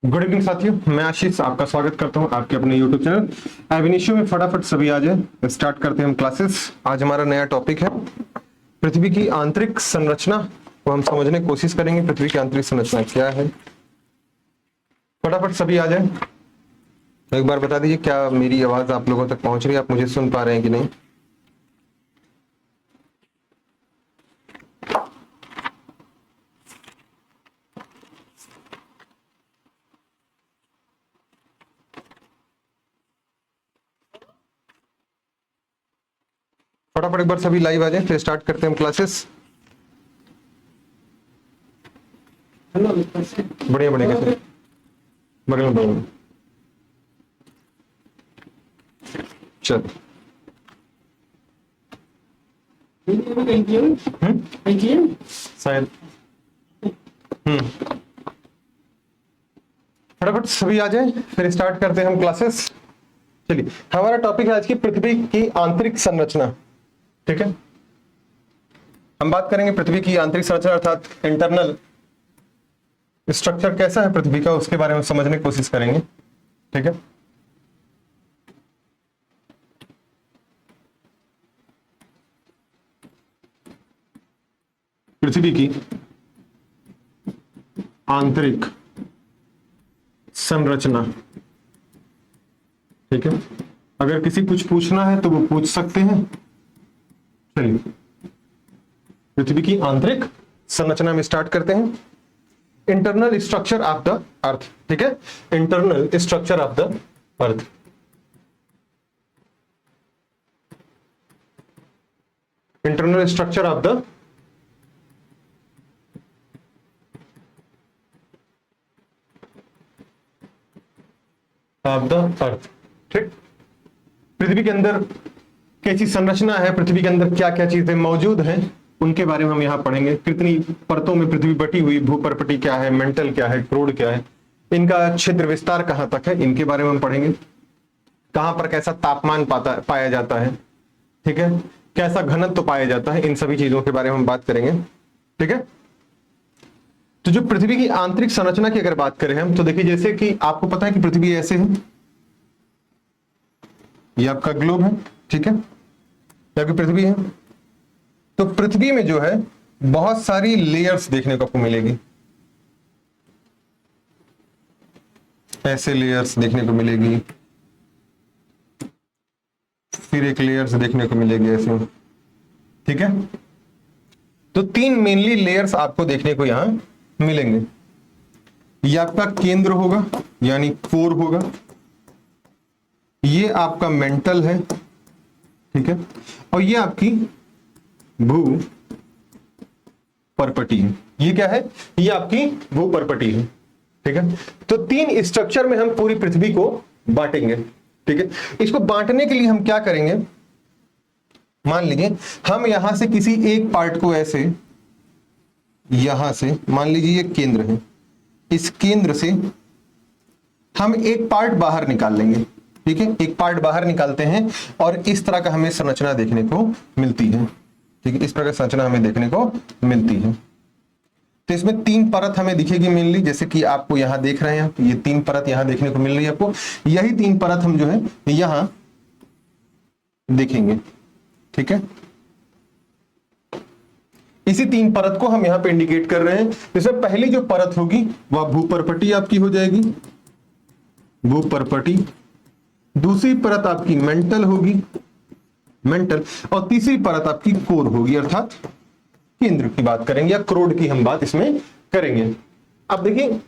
Good evening साथियों, मैं आशीष आपका स्वागत करता हूं आपके अपने यूट्यूब चैनल एविनिशियो में। फटाफट सभी आ जाए, स्टार्ट करते हैं हम क्लासेस। आज हमारा नया टॉपिक है पृथ्वी की आंतरिक संरचना को हम समझने की कोशिश करेंगे। पृथ्वी की आंतरिक संरचना क्या है, फटाफट सभी आ जाए। एक बार बता दीजिए, क्या मेरी आवाज आप लोगों तक पहुंच रही है? आप मुझे सुन पा रहे हैं कि नहीं? फटाफट एक बार सभी लाइव आ जाए, फिर स्टार्ट करते हैं हम क्लासेस। बढ़िया बढ़िया, कैसे बगल में चल। शायद फटाफट सभी आ जाए, फिर स्टार्ट करते हैं हम क्लासेस। चलिए, हमारा टॉपिक है आज की पृथ्वी की आंतरिक संरचना। ठीक है, हम बात करेंगे पृथ्वी की आंतरिक संरचना अर्थात इंटरनल स्ट्रक्चर कैसा है पृथ्वी का, उसके बारे में समझने की कोशिश करेंगे। ठीक है, पृथ्वी की आंतरिक संरचना। ठीक है, अगर किसी कुछ पूछना है तो वो पूछ सकते हैं। चलिए, पृथ्वी की आंतरिक संरचना में स्टार्ट करते हैं। Internal structure of the earth. ठीक है, internal structure of the earth. Internal structure of the earth. ठीक, पृथ्वी के अंदर कैसी संरचना है, पृथ्वी के अंदर क्या क्या चीजें मौजूद हैं, उनके बारे में हम यहाँ पढ़ेंगे। कितनी परतों में पृथ्वी बटी हुई, भूपर्पटी क्या है, मेंटल क्या है, क्रोड क्या है, इनका क्षेत्र विस्तार कहां तक है, इनके बारे में हम पढ़ेंगे। कहां पर कैसा तापमान पाया जाता है, ठीक है, कैसा घनत्व पाया जाता है, इन सभी चीजों के बारे में हम बात करेंगे। ठीक है, तो जो पृथ्वी की आंतरिक संरचना की अगर बात करें हम, तो देखिए जैसे कि आपको पता है कि पृथ्वी ऐसे है, ये आपका ग्लोब है। ठीक है, ये आपकी पृथ्वी है। तो पृथ्वी में जो है बहुत सारी लेयर्स देखने को आपको मिलेगी। ऐसे लेयर्स देखने को मिलेगी, फिर एक लेयर्स देखने को मिलेगी ऐसे। ठीक है, तो तीन मेनली लेयर्स आपको देखने को यहां मिलेंगे। ये आपका केंद्र होगा यानी कोर होगा, ये आपका मेंटल है। ठीक है, और ये आपकी भू परपटी है। ये क्या है? ये आपकी भू परपटी है। ठीक है, तो तीन स्ट्रक्चर में हम पूरी पृथ्वी को बांटेंगे। ठीक है, इसको बांटने के लिए हम क्या करेंगे, मान लीजिए हम यहां से किसी एक पार्ट को ऐसे, यहां से मान लीजिए ये केंद्र है, इस केंद्र से हम एक पार्ट बाहर निकाल लेंगे। ठीक है, एक पार्ट बाहर निकालते हैं और इस तरह का हमें संरचना देखने को मिलती है। ठीक है, इस प्रकार संरचना हमें देखने को मिलती है। तो इसमें 3 परत हमें दिखेगी मेनली, जैसे कि आपको यहां देख रहे हैं, ये 3 परत यहां देखने को मिल रही है आपको। यही 3 परत हम जो है यहां देखेंगे। ठीक है, इसी 3 परत को हम यहां पे इंडिकेट कर रहे हैं। जैसे पहली जो परत होगी वह भूपर्पटी आपकी हो जाएगी, भूपर्पटी। दूसरी परत आपकी मेंटल होगी, मेंटल। और तीसरी परत आपकी कोर होगी, अर्थात केंद्र की बात करेंगे या क्रोड की हम बात इसमें करेंगे। अब देखिए,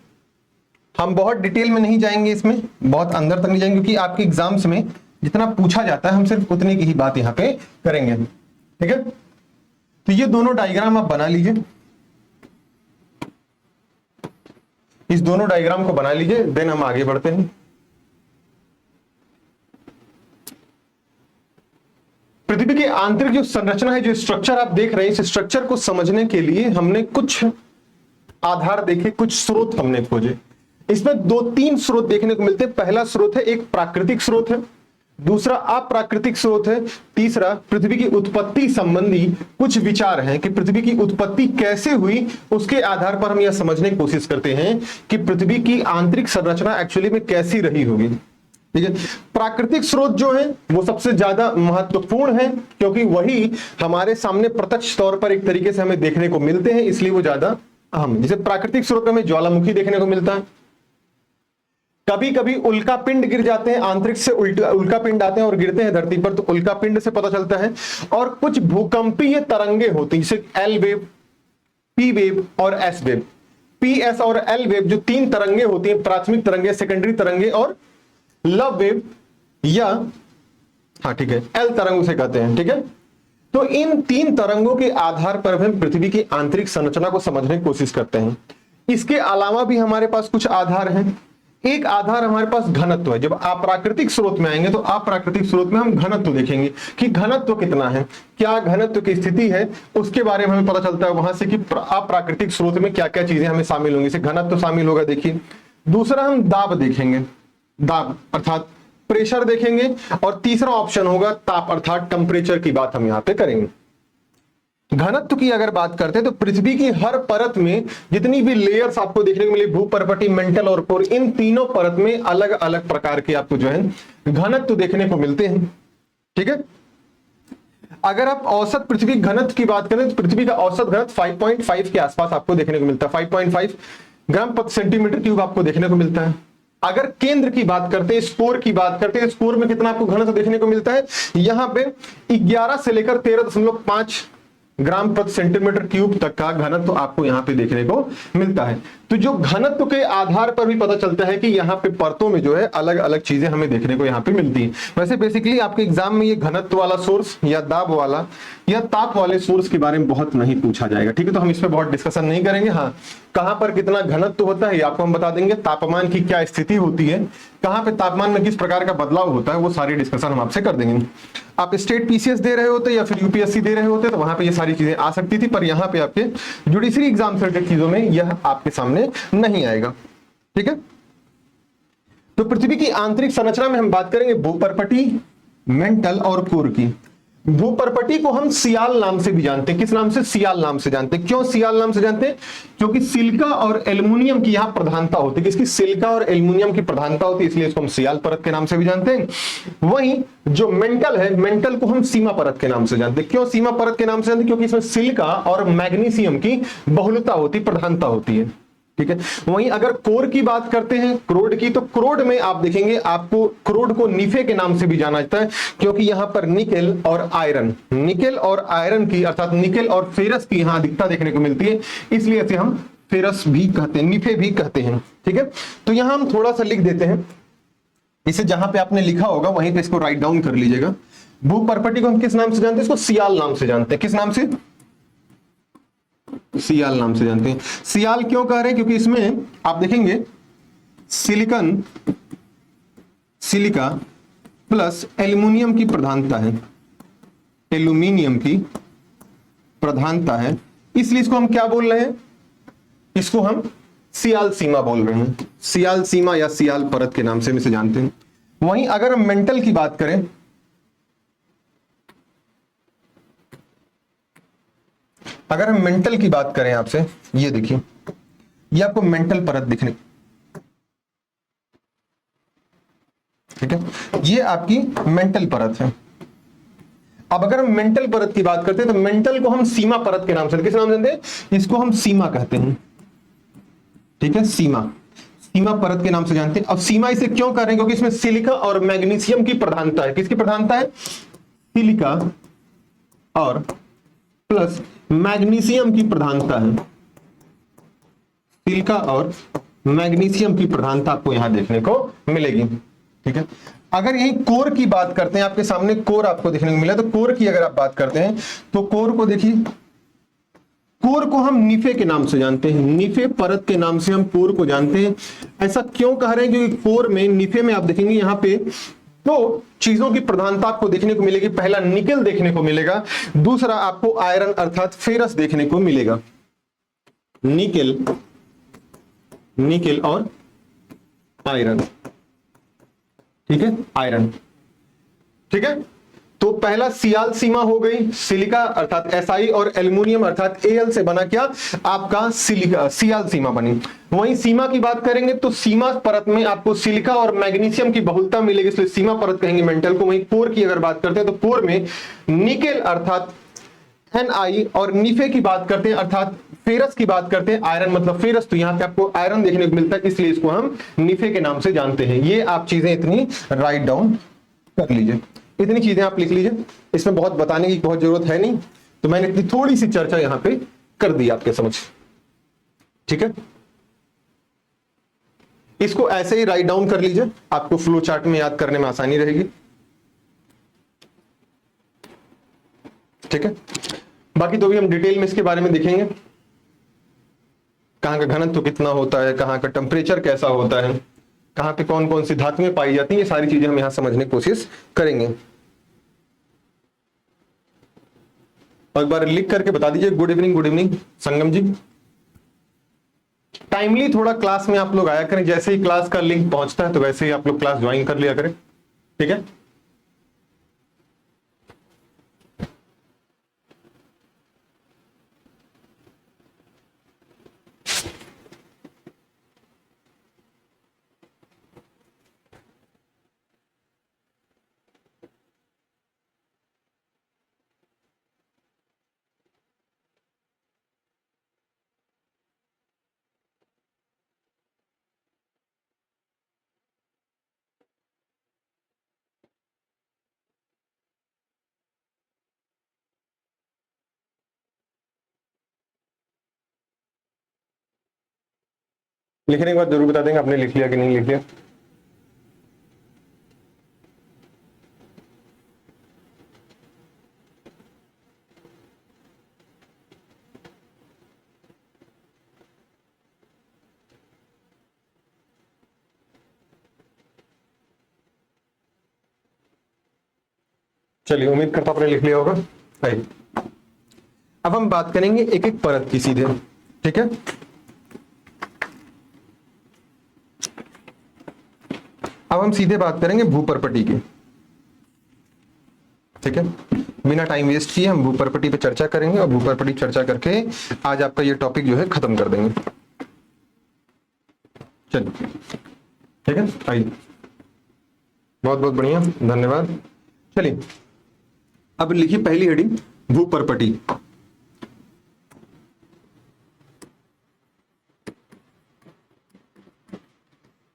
हम बहुत डिटेल में नहीं जाएंगे, इसमें बहुत अंदर तक नहीं जाएंगे, क्योंकि आपके एग्जाम्स में जितना पूछा जाता है हम सिर्फ उतने की ही बात यहां पे करेंगे। ठीक है, तो ये दोनों डायग्राम आप बना लीजिए, इस दोनों डायग्राम को बना लीजिए, देन हम आगे बढ़ते हैं। पृथ्वी की आंतरिक जो संरचना है, जो स्ट्रक्चर आप देख रहे हैं, इस स्ट्रक्चर को समझने के लिए हमने कुछ आधार देखे, कुछ स्रोत हमने खोजे। इसमें 2-3 स्रोत देखने को मिलते हैं। पहला स्रोत है एक प्राकृतिक स्रोत है, दूसरा अप्राकृतिक स्रोत है, तीसरा पृथ्वी की उत्पत्ति संबंधी कुछ विचार हैं कि पृथ्वी की उत्पत्ति कैसे हुई। उसके आधार पर हम यह समझने की कोशिश करते हैं कि पृथ्वी की आंतरिक संरचना एक्चुअली में कैसी रही होगी। ठीक है, प्राकृतिक स्रोत जो है वो सबसे ज्यादा महत्वपूर्ण है, क्योंकि वही हमारे सामने प्रत्यक्ष तौर पर एक तरीके से हमें देखने को मिलते हैं, इसलिए वो ज्यादा अहम है। जैसे प्राकृतिक स्रोत में हमें ज्वालामुखी देखने को मिलता है, कभी कभी उल्का पिंड गिर जाते हैं, आंतरिक से उल्का पिंड आते हैं और गिरते हैं धरती पर, तो उल्का पिंड से पता चलता है। और कुछ भूकंपीय तरंगे होती हैं, जैसे एल वेव, पी वेव और एस वेव। पी, एस और एल वेव जो 3 तरंगे होती हैं, प्राथमिक तरंगे, सेकेंडरी तरंगे और लव वेव, या हाँ ठीक है, एल तरंग उसे कहते हैं। ठीक है, तो इन 3 तरंगों के आधार पर हम पृथ्वी की आंतरिक संरचना को समझने की कोशिश करते हैं। इसके अलावा भी हमारे पास कुछ आधार हैं। एक आधार हमारे पास घनत्व है। जब अप्राकृतिक स्रोत में आएंगे तो अप्राकृतिक स्रोत में हम घनत्व देखेंगे कि घनत्व कितना है, क्या घनत्व की स्थिति है, उसके बारे में हमें पता चलता है वहां से कि अप्राकृतिक स्रोत में क्या क्या चीजें हमें शामिल होंगी। जैसे घनत्व शामिल होगा। देखिए, दूसरा हम दाब देखेंगे, दाब अर्थात प्रेशर देखेंगे, और तीसरा ऑप्शन होगा ताप अर्थात टेम्परेचर की बात हम यहां पे करेंगे। घनत्व की अगर बात करते हैं तो पृथ्वी की हर परत में जितनी भी लेयर्स आपको देखने को मिली, भूपर्पटी, मेंटल और कोर, इन तीनों परत में अलग अलग प्रकार के आपको जो है घनत्व देखने को मिलते हैं। ठीक है, अगर आप औसत पृथ्वी घनत्व की बात करें तो पृथ्वी का औसत घनत्व 5.5 के आसपास आपको देखने को मिलता है। 5.5 ग्राम प्रति सेंटीमीटर क्यूब आपको देखने को मिलता है। अगर केंद्र की बात करते हैं, स्कोर की बात करते हैं, स्कोर में कितना आपको घनत्व देखने को मिलता है, यहां पे 11 से लेकर 13.5 ग्राम प्रति सेंटीमीटर क्यूब तक का घनत्व आपको यहां पे देखने को मिलता है। तो जो घनत्व के आधार पर भी पता चलता है कि यहाँ पे परतों में जो है अलग अलग चीजें हमें देखने को यहाँ पे मिलती हैं। वैसे बेसिकली आपके एग्जाम में ये घनत्व वाला सोर्स या दाब वाला या ताप वाले सोर्स के बारे में बहुत नहीं पूछा जाएगा। ठीक है, तो हम इस पर बहुत डिस्कशन नहीं करेंगे। हाँ, कहां पर कितना घनत्व होता है आपको हम बता देंगे, तापमान की क्या स्थिति होती है, कहां पे तापमान में किस प्रकार का बदलाव होता है, वो सारी डिस्कशन हम आपसे कर देंगे। आप स्टेट पीसीएस दे रहे होते या फिर यूपीएससी दे रहे होते तो वहां पे ये सारी चीजें आ सकती थी, पर यहाँ पे आपके जुडिशरी एग्जाम से रिलेटेड चीजों में यह आपके सामने नहीं आएगा। ठीक है, तो पृथ्वी की आंतरिक संरचना में हम बात करेंगे भूपर्पटी, मेंटल और कोर की। भूपर्पटी को हम सियाल नाम से भी जानते हैं। किस नाम से? सियाल नाम से जानते हैं। क्यों सियाल नाम से जानते हैं? क्योंकि सिलिका और एल्युमिनियम की यहां प्रधानता होती है। किसकी? सिलिका और एल्युमिनियम की प्रधानता होती है, इसलिए इसको हम सियाल परत के नाम से भी जानते हैं। वहीं जो मेंटल है, मेंटल को हम सीमा परत के नाम से जानते हैं। क्यों सीमा परत के नाम से जानते हैं? क्योंकि इसमें सिलिका और मैग्नीशियम की बहुलता होती, प्रधानता होती है। ठीक है, वहीं अगर कोर की बात करते हैं, क्रोड की, तो क्रोड में आप देखेंगे आपको क्रोड को निफे के नाम से भी जाना जाता है, क्योंकि यहां पर निकेल और आयरन, निकेल और आयरन की अर्थात निकेल और फेरस की यहां अधिकता देखने को मिलती है, इसलिए इसे हम फेरस भी कहते हैं, निफे भी कहते हैं। ठीक है, तो यहां हम थोड़ा सा लिख देते हैं, इसे जहां पे आपने लिखा होगा वहीं पे इसको राइट डाउन कर लीजिएगा। भूपर्पटी को हम किस नाम से जानते हैं? इसको सियाल नाम से जानते हैं। किस नाम से? सियाल नाम से जानते हैं। सियाल क्यों कह रहे हैं? क्योंकि इसमें आप देखेंगे सिलिकन, सिलिका प्लस एल्युमिनियम की प्रधानता है, एल्युमिनियम की प्रधानता है, इसलिए इसको हम क्या बोल रहे हैं? इसको हम सियाल सीमा बोल रहे हैं। सियाल सीमा या सियाल परत के नाम से हम इसे जानते हैं। वहीं अगर हम मेंटल की बात करें, अगर हम मेंटल की बात करें आपसे, ये देखिए, ये आपको मेंटल परत दिखने, ठीक है, ये आपकी मेंटल परत है। अब अगर हम मेंटल परत की बात करते हैं तो मेंटल को हम सीमा परत के नाम से, किस नाम से जानते हैं? इसको हम सीमा कहते हैं, ठीक है, सीमा, सीमा परत के नाम से जानते हैं। अब सीमा इसे क्यों कह रहे हैं? क्योंकि इसमें सिलिका और मैग्नीशियम की प्रधानता है। किसकी प्रधानता है? सिलिका और प्लस मैग्नीशियम की प्रधानता है। सिलिका और मैग्नीशियम की प्रधानता आपको यहां देखने को मिलेगी, ठीक है। अगर यही कोर की बात करते हैं, आपके सामने कोर आपको देखने को मिला, तो कोर की अगर आप बात करते हैं तो कोर को देखिए, कोर को हम निफे के नाम से जानते हैं, निफे परत के नाम से हम कोर को जानते हैं। ऐसा क्यों कह रहे हैं? क्योंकि कोर में, निफे में आप देखेंगे यहां पे दो चीजों की प्रधानता आपको देखने को मिलेगी। पहला निकेल देखने को मिलेगा, दूसरा आपको आयरन अर्थात फेरस देखने को मिलेगा। निकेल, निकेल और आयरन, ठीक है, आयरन, ठीक है। तो पहला सियाल सीमा हो गई, सिलिका अर्थात एसआई और एल्युमिनियम अर्थात एल से बना क्या? आपका सिलिका, सियाल सीमा बनी। वहीं सीमा की बात करेंगे तो सीमा परत में आपको सिलिका और मैग्नीशियम की बहुलता मिलेगी, इसलिए सीमा परत कहेंगे मेंटल को। वहीं कोर की अगर बात करते हैं तो कोर में निकेल अर्थात Ni और निफे की बात करते हैं अर्थात फेरस की बात करते हैं, आयरन मतलब फेरस, तो यहां पे आपको आयरन देखने को मिलता है, इसलिए इसको हम निफे के नाम से जानते हैं। ये आप चीजें इतनी राइट डाउन कर लीजिए, इतनी चीजें आप लिख लीजिए। इसमें बहुत बताने की बहुत जरूरत है नहीं, तो मैंने इतनी थोड़ी सी चर्चा यहां पे कर दी आपके समझ, ठीक है। इसको ऐसे ही राइट डाउन कर लीजिए, आपको फ्लो चार्ट में याद करने में आसानी रहेगी, ठीक है। बाकी तो भी हम डिटेल में इसके बारे में देखेंगे, कहां का घनत्व कितना होता है, कहां का टेम्परेचर कैसा होता है, कहां पे कौन कौन सी धातुएं पाई जाती हैं, ये सारी चीजें हम यहां समझने की कोशिश करेंगे। और एक बार लिख करके बता दीजिए, गुड इवनिंग संगम जी। टाइमली थोड़ा क्लास में आप लोग आया करें, जैसे ही क्लास का लिंक पहुंचता है तो वैसे ही आप लोग क्लास ज्वाइन कर लिया करें, ठीक है। लिखने के बाद जरूर बता देंगे आपने लिख लिया कि नहीं लिख लिया। चलिए, उम्मीद करता आपने लिख लिया होगा। सही, अब हम बात करेंगे एक एक परत की सीधे, ठीक है। अब हम सीधे बात करेंगे भूपर्पटी की, ठीक है। बिना टाइम वेस्ट किए हम भूपर्पटी पे चर्चा करेंगे और भूपर्पटी चर्चा करके आज आपका ये टॉपिक जो है खत्म कर देंगे। चलिए, ठीक है, आइए, बहुत बहुत बढ़िया, धन्यवाद। चलिए, अब लिखिए पहली हेडिंग, भूपर्पटी।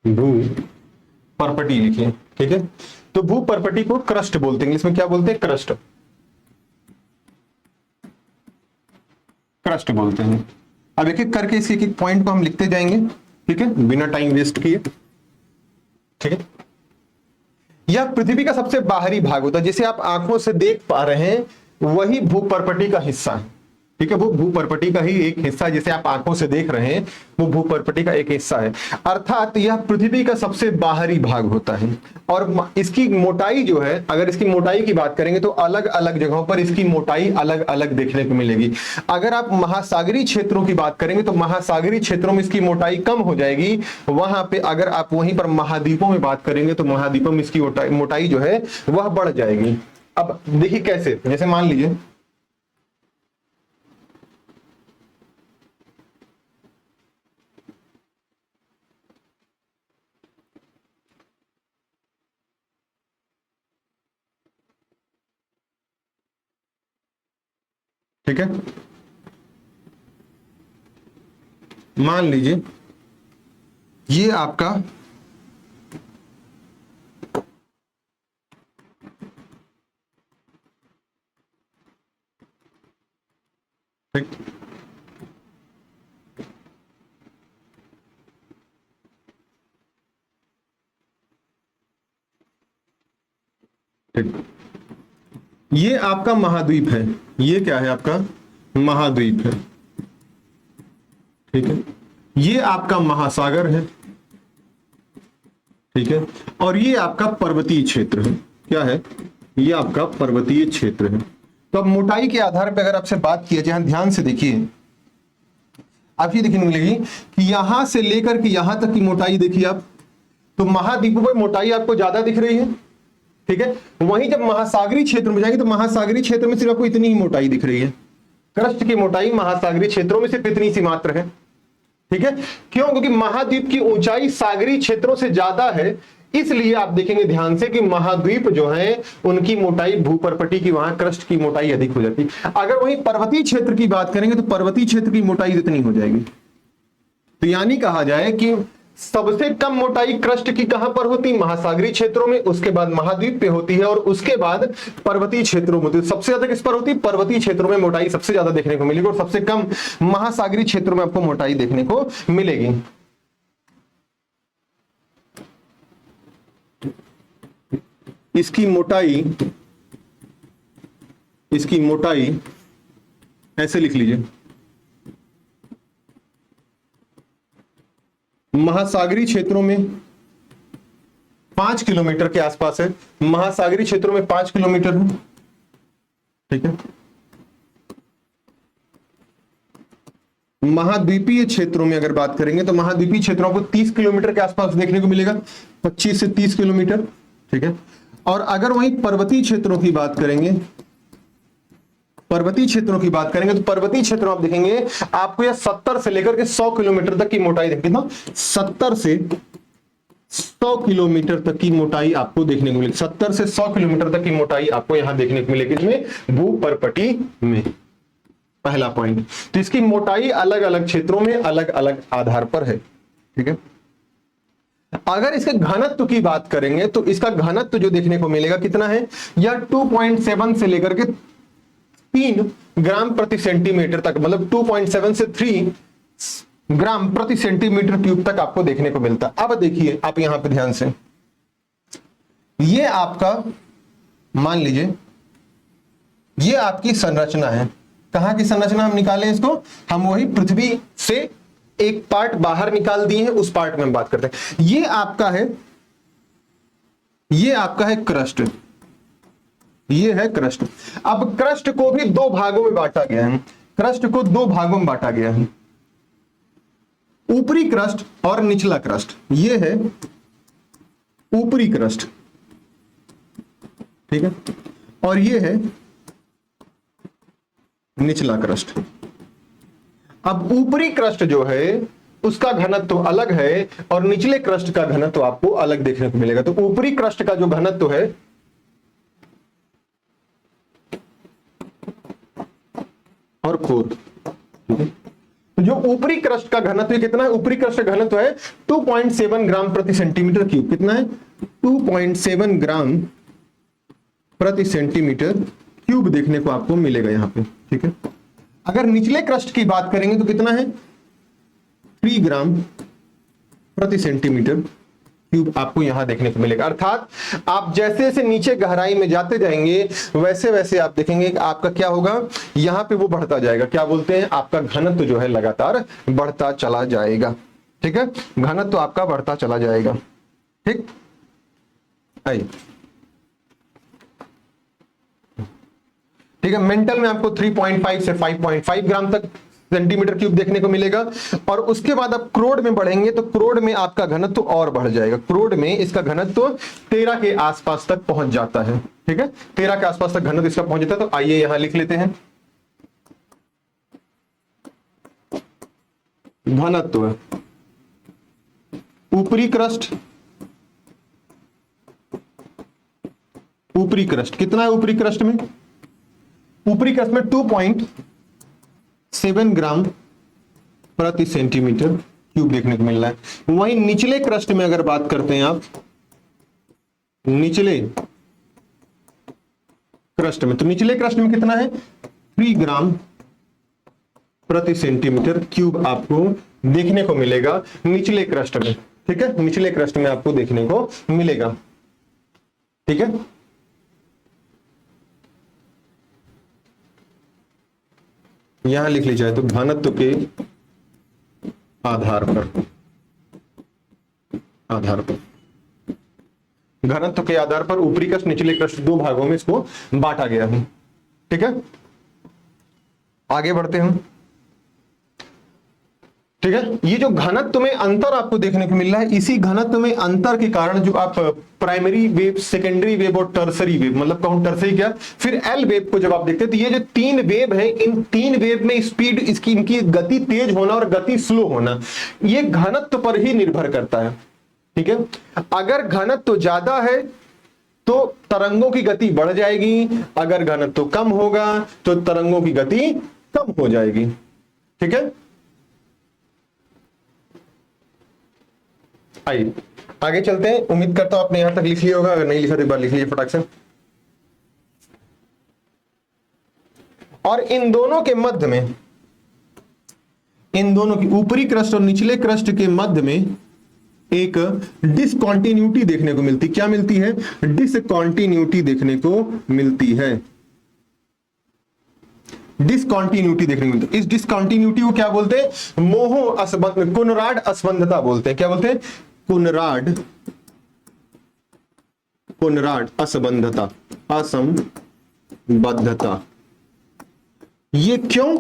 भूपर्पटी लिखिए, ठीक है। तो भूपर्पटी को क्रस्ट बोलते हैं, इंग्लिश में क्या बोलते हैं? क्रस्ट, क्रस्ट बोलते हैं। अब एक एक करके इसके एक पॉइंट को हम लिखते जाएंगे, ठीक है, बिना टाइम वेस्ट किए, ठीक है। यह पृथ्वी का सबसे बाहरी भाग होता है, जिसे आप आंखों से देख पा रहे हैं, वही भूपर्पटी का हिस्सा है, ठीक है, वो भूपर्पटी का ही एक हिस्सा है, जिसे आप आंखों से देख रहे हैं वो भूपर्पटी का एक हिस्सा है। अर्थात यह पृथ्वी का सबसे बाहरी भाग होता है और इसकी मोटाई जो है, अगर इसकी मोटाई की बात करेंगे तो अलग अलग जगहों पर इसकी मोटाई अलग अलग देखने को मिलेगी। अगर आप महासागरीय क्षेत्रों की बात करेंगे तो महासागरीय क्षेत्रों में इसकी मोटाई कम हो जाएगी। वहां पे अगर आप वहीं पर महाद्वीपों में बात करेंगे तो महाद्वीपों में इसकी मोटाई जो है वह बढ़ जाएगी। अब देखिए कैसे, जैसे मान लीजिए ठीक है, मान लीजिए ये आपका ठीक, ठीक, ये आपका महाद्वीप है, ये क्या है आपका महाद्वीप है, ठीक है, ये आपका महासागर है, ठीक है, और ये आपका पर्वतीय क्षेत्र है। क्या है? ये आपका पर्वतीय क्षेत्र है। तो अब मोटाई के आधार पर अगर आपसे बात किया जाए, ध्यान से देखिए, आप ये देखने मिलेगी कि यहां से लेकर के यहां तक की मोटाई देखिए आप, तो महाद्वीपों पर मोटाई आपको ज्यादा दिख रही है, ठीक है। वहीं जब महासागरीय क्षेत्र में जाएंगे तो महासागरीय क्षेत्र में सिर्फ आपको इतनी ही मोटाई दिख रही है, क्रस्ट की मोटाई महासागरीय क्षेत्रों में सिर्फ इतनी सी मात्र है, ठीक है। क्यों? क्योंकि महाद्वीप की ऊंचाई सागरीय क्षेत्रों से ज्यादा है, इसलिए आप देखेंगे ध्यान से कि महाद्वीप जो है उनकी मोटाई भूपर्पटी की, वहां क्रस्ट की मोटाई अधिक हो जाती है। अगर वहीं पर्वतीय क्षेत्र की बात करेंगे तो पर्वतीय क्षेत्र की मोटाई इतनी हो जाएगी। तो यानी कहा जाए कि सबसे कम मोटाई क्रस्ट की कहां पर होती? महासागरीय क्षेत्रों में, उसके बाद महाद्वीप पे होती है और उसके बाद पर्वतीय क्षेत्रों में होती है। सबसे ज्यादा किस पर होती है? पर्वतीय क्षेत्रों में मोटाई सबसे ज्यादा देखने को मिलेगी और सबसे कम महासागरीय क्षेत्रों में आपको मोटाई देखने को मिलेगी। इसकी मोटाई ऐसे लिख लीजिए, महासागरीय क्षेत्रों में 5 किलोमीटर के आसपास है, महासागरीय क्षेत्रों में 5 किलोमीटर है, ठीक है। महाद्वीपीय क्षेत्रों में अगर बात करेंगे तो महाद्वीपीय क्षेत्रों को 30 किलोमीटर के आसपास देखने को मिलेगा, 25 से 30 किलोमीटर, ठीक है। और अगर वहीं पर्वतीय क्षेत्रों की बात करेंगे, पर्वतीय क्षेत्रों की बात करेंगे तो पर्वतीय क्षेत्रों आप देखेंगे आपको यह 70 से लेकर के 100 किलोमीटर तक की मोटाई देखिए ना, 70 से 100 किलोमीटर तक की मोटाई आपको देखने को मिलेगी। 70 से 100 किलोमीटर तक की मोटाई आपको यहां देखने को मिलेगी इसमें भूपर्पटी में। पहला पॉइंट, तो इसकी मोटाई अलग अलग क्षेत्रों में अलग अलग आधार पर है, ठीक है। अगर इसके घनत्व की बात करेंगे तो इसका घनत्व जो देखने को मिलेगा कितना है, यह 2.7 से लेकर के 3 ग्राम प्रति सेंटीमीटर तक, मतलब 2.7 से 3 ग्राम प्रति सेंटीमीटर क्यूब तक आपको देखने को मिलता है। अब देखिए आप यहां पे ध्यान से, ये आपका मान लीजिए ये आपकी संरचना है। कहां की संरचना हम निकालें इसको? हम वही पृथ्वी से एक पार्ट बाहर निकाल दिए हैं, उस पार्ट में हम बात करते हैं। ये आपका है क्रस्ट, ये है क्रस्ट। अब क्रस्ट को भी 2 भागों में बांटा गया है, क्रस्ट को 2 भागों में बांटा गया है, ऊपरी क्रस्ट और निचला क्रस्ट। ये है ऊपरी क्रस्ट, ठीक है, और ये है निचला क्रस्ट। अब ऊपरी क्रस्ट जो है उसका घनत्व अलग है और निचले क्रस्ट का घनत्व आपको अलग देखने को मिलेगा। तो ऊपरी क्रस्ट का जो घनत्व है और कोर, ठीक है, तो जो ऊपरी क्रस्ट का घनत्व कितना है? ऊपरी क्रस्ट का घनत्व है 2.7 ग्राम प्रति सेंटीमीटर क्यूब। कितना है? 2.7 ग्राम प्रति सेंटीमीटर क्यूब देखने को आपको मिलेगा यहां पे, ठीक है। अगर निचले क्रस्ट की बात करेंगे तो कितना है? 3 ग्राम प्रति सेंटीमीटर क्यूब आपको यहां देखने को मिलेगा। अर्थात आप जैसे जैसे नीचे गहराई में जाते जाएंगे वैसे वैसे आप देखेंगे कि आपका क्या होगा, यहां पे वो बढ़ता जाएगा। क्या बोलते हैं, आपका घनत्व जो है लगातार बढ़ता चला जाएगा। ठीक है, घनत्व आपका बढ़ता चला जाएगा। ठीक, आइए ठीक है। मेंटल में आपको 3.5 से 5.5 ग्राम तक सेंटीमीटर क्यूब देखने को मिलेगा। और उसके बाद आप करोड़ में बढ़ेंगे तो करोड़ में आपका घनत्व और बढ़ जाएगा। करोड़ में इसका घनत्व 13 के आसपास तक पहुंच जाता है। ठीक है, 13 के आसपास तक घनत्व इसका पहुंच जाता है। तो आइए यहां लिख लेते हैं, घनत्व ऊपरी क्रस्ट, ऊपरी क्रस्ट कितना है, ऊपरी क्रस्ट में, ऊपरी क्रस्ट में 2.7 ग्राम प्रति सेंटीमीटर क्यूब देखने को मिल रहा है। वहीं निचले क्रस्ट में अगर बात करते हैं आप, निचले क्रस्ट में, तो निचले क्रस्ट में कितना है, 3 ग्राम प्रति सेंटीमीटर क्यूब आपको देखने को मिलेगा निचले क्रस्ट में। ठीक है, निचले क्रस्ट में आपको देखने को मिलेगा। ठीक है, यहां लिख ली जाए तो घनत्व के आधार पर, घनत्व के आधार पर ऊपरी क्रस्ट निचले क्रस्ट दो भागों में इसको बांटा गया है। ठीक है, आगे बढ़ते हैं। ठीक है, ये जो घनत्व में अंतर आपको देखने को मिल रहा है, इसी घनत्व में अंतर के कारण जो आप प्राइमरी वेव, सेकेंडरी वेव और टर्सरी वेव, मतलब कहूं टर्सरी क्या, फिर एल वेव को जब आप देखते हैं तो ये जो 3 वेव है, इन 3 वेव में स्पीड, इसकी इनकी गति तेज होना और गति स्लो होना, ये घनत्व पर ही निर्भर करता है। ठीक है, अगर घनत्व ज्यादा है तो तरंगों की गति बढ़ जाएगी, अगर घनत्व कम होगा तो तरंगों की गति कम हो जाएगी। ठीक है, आइए आगे चलते हैं। उम्मीद करता हूं आपने यहां तक लिख लिया होगा, अगर नहीं लिखा तो एक बार लिख लीजिए फटाक से। और इन दोनों के मध्य में, इन दोनों की ऊपरी क्रस्ट और निचले क्रस्ट के मध्य में एक डिसकंटिन्यूटी देखने को मिलती, क्या मिलती है, डिसकंटिन्यूटी देखने को मिलती है, डिसकंटिन्यूटी देखने को मिलती है। इस डिसकंटिन्यूटी को क्या बोलते हैं, मोह असंबंध, कुनराड असंबंधता बोलते हैं। क्या बोलते हैं, कुनराड असंबंधता, असंबद्धता। ये क्यों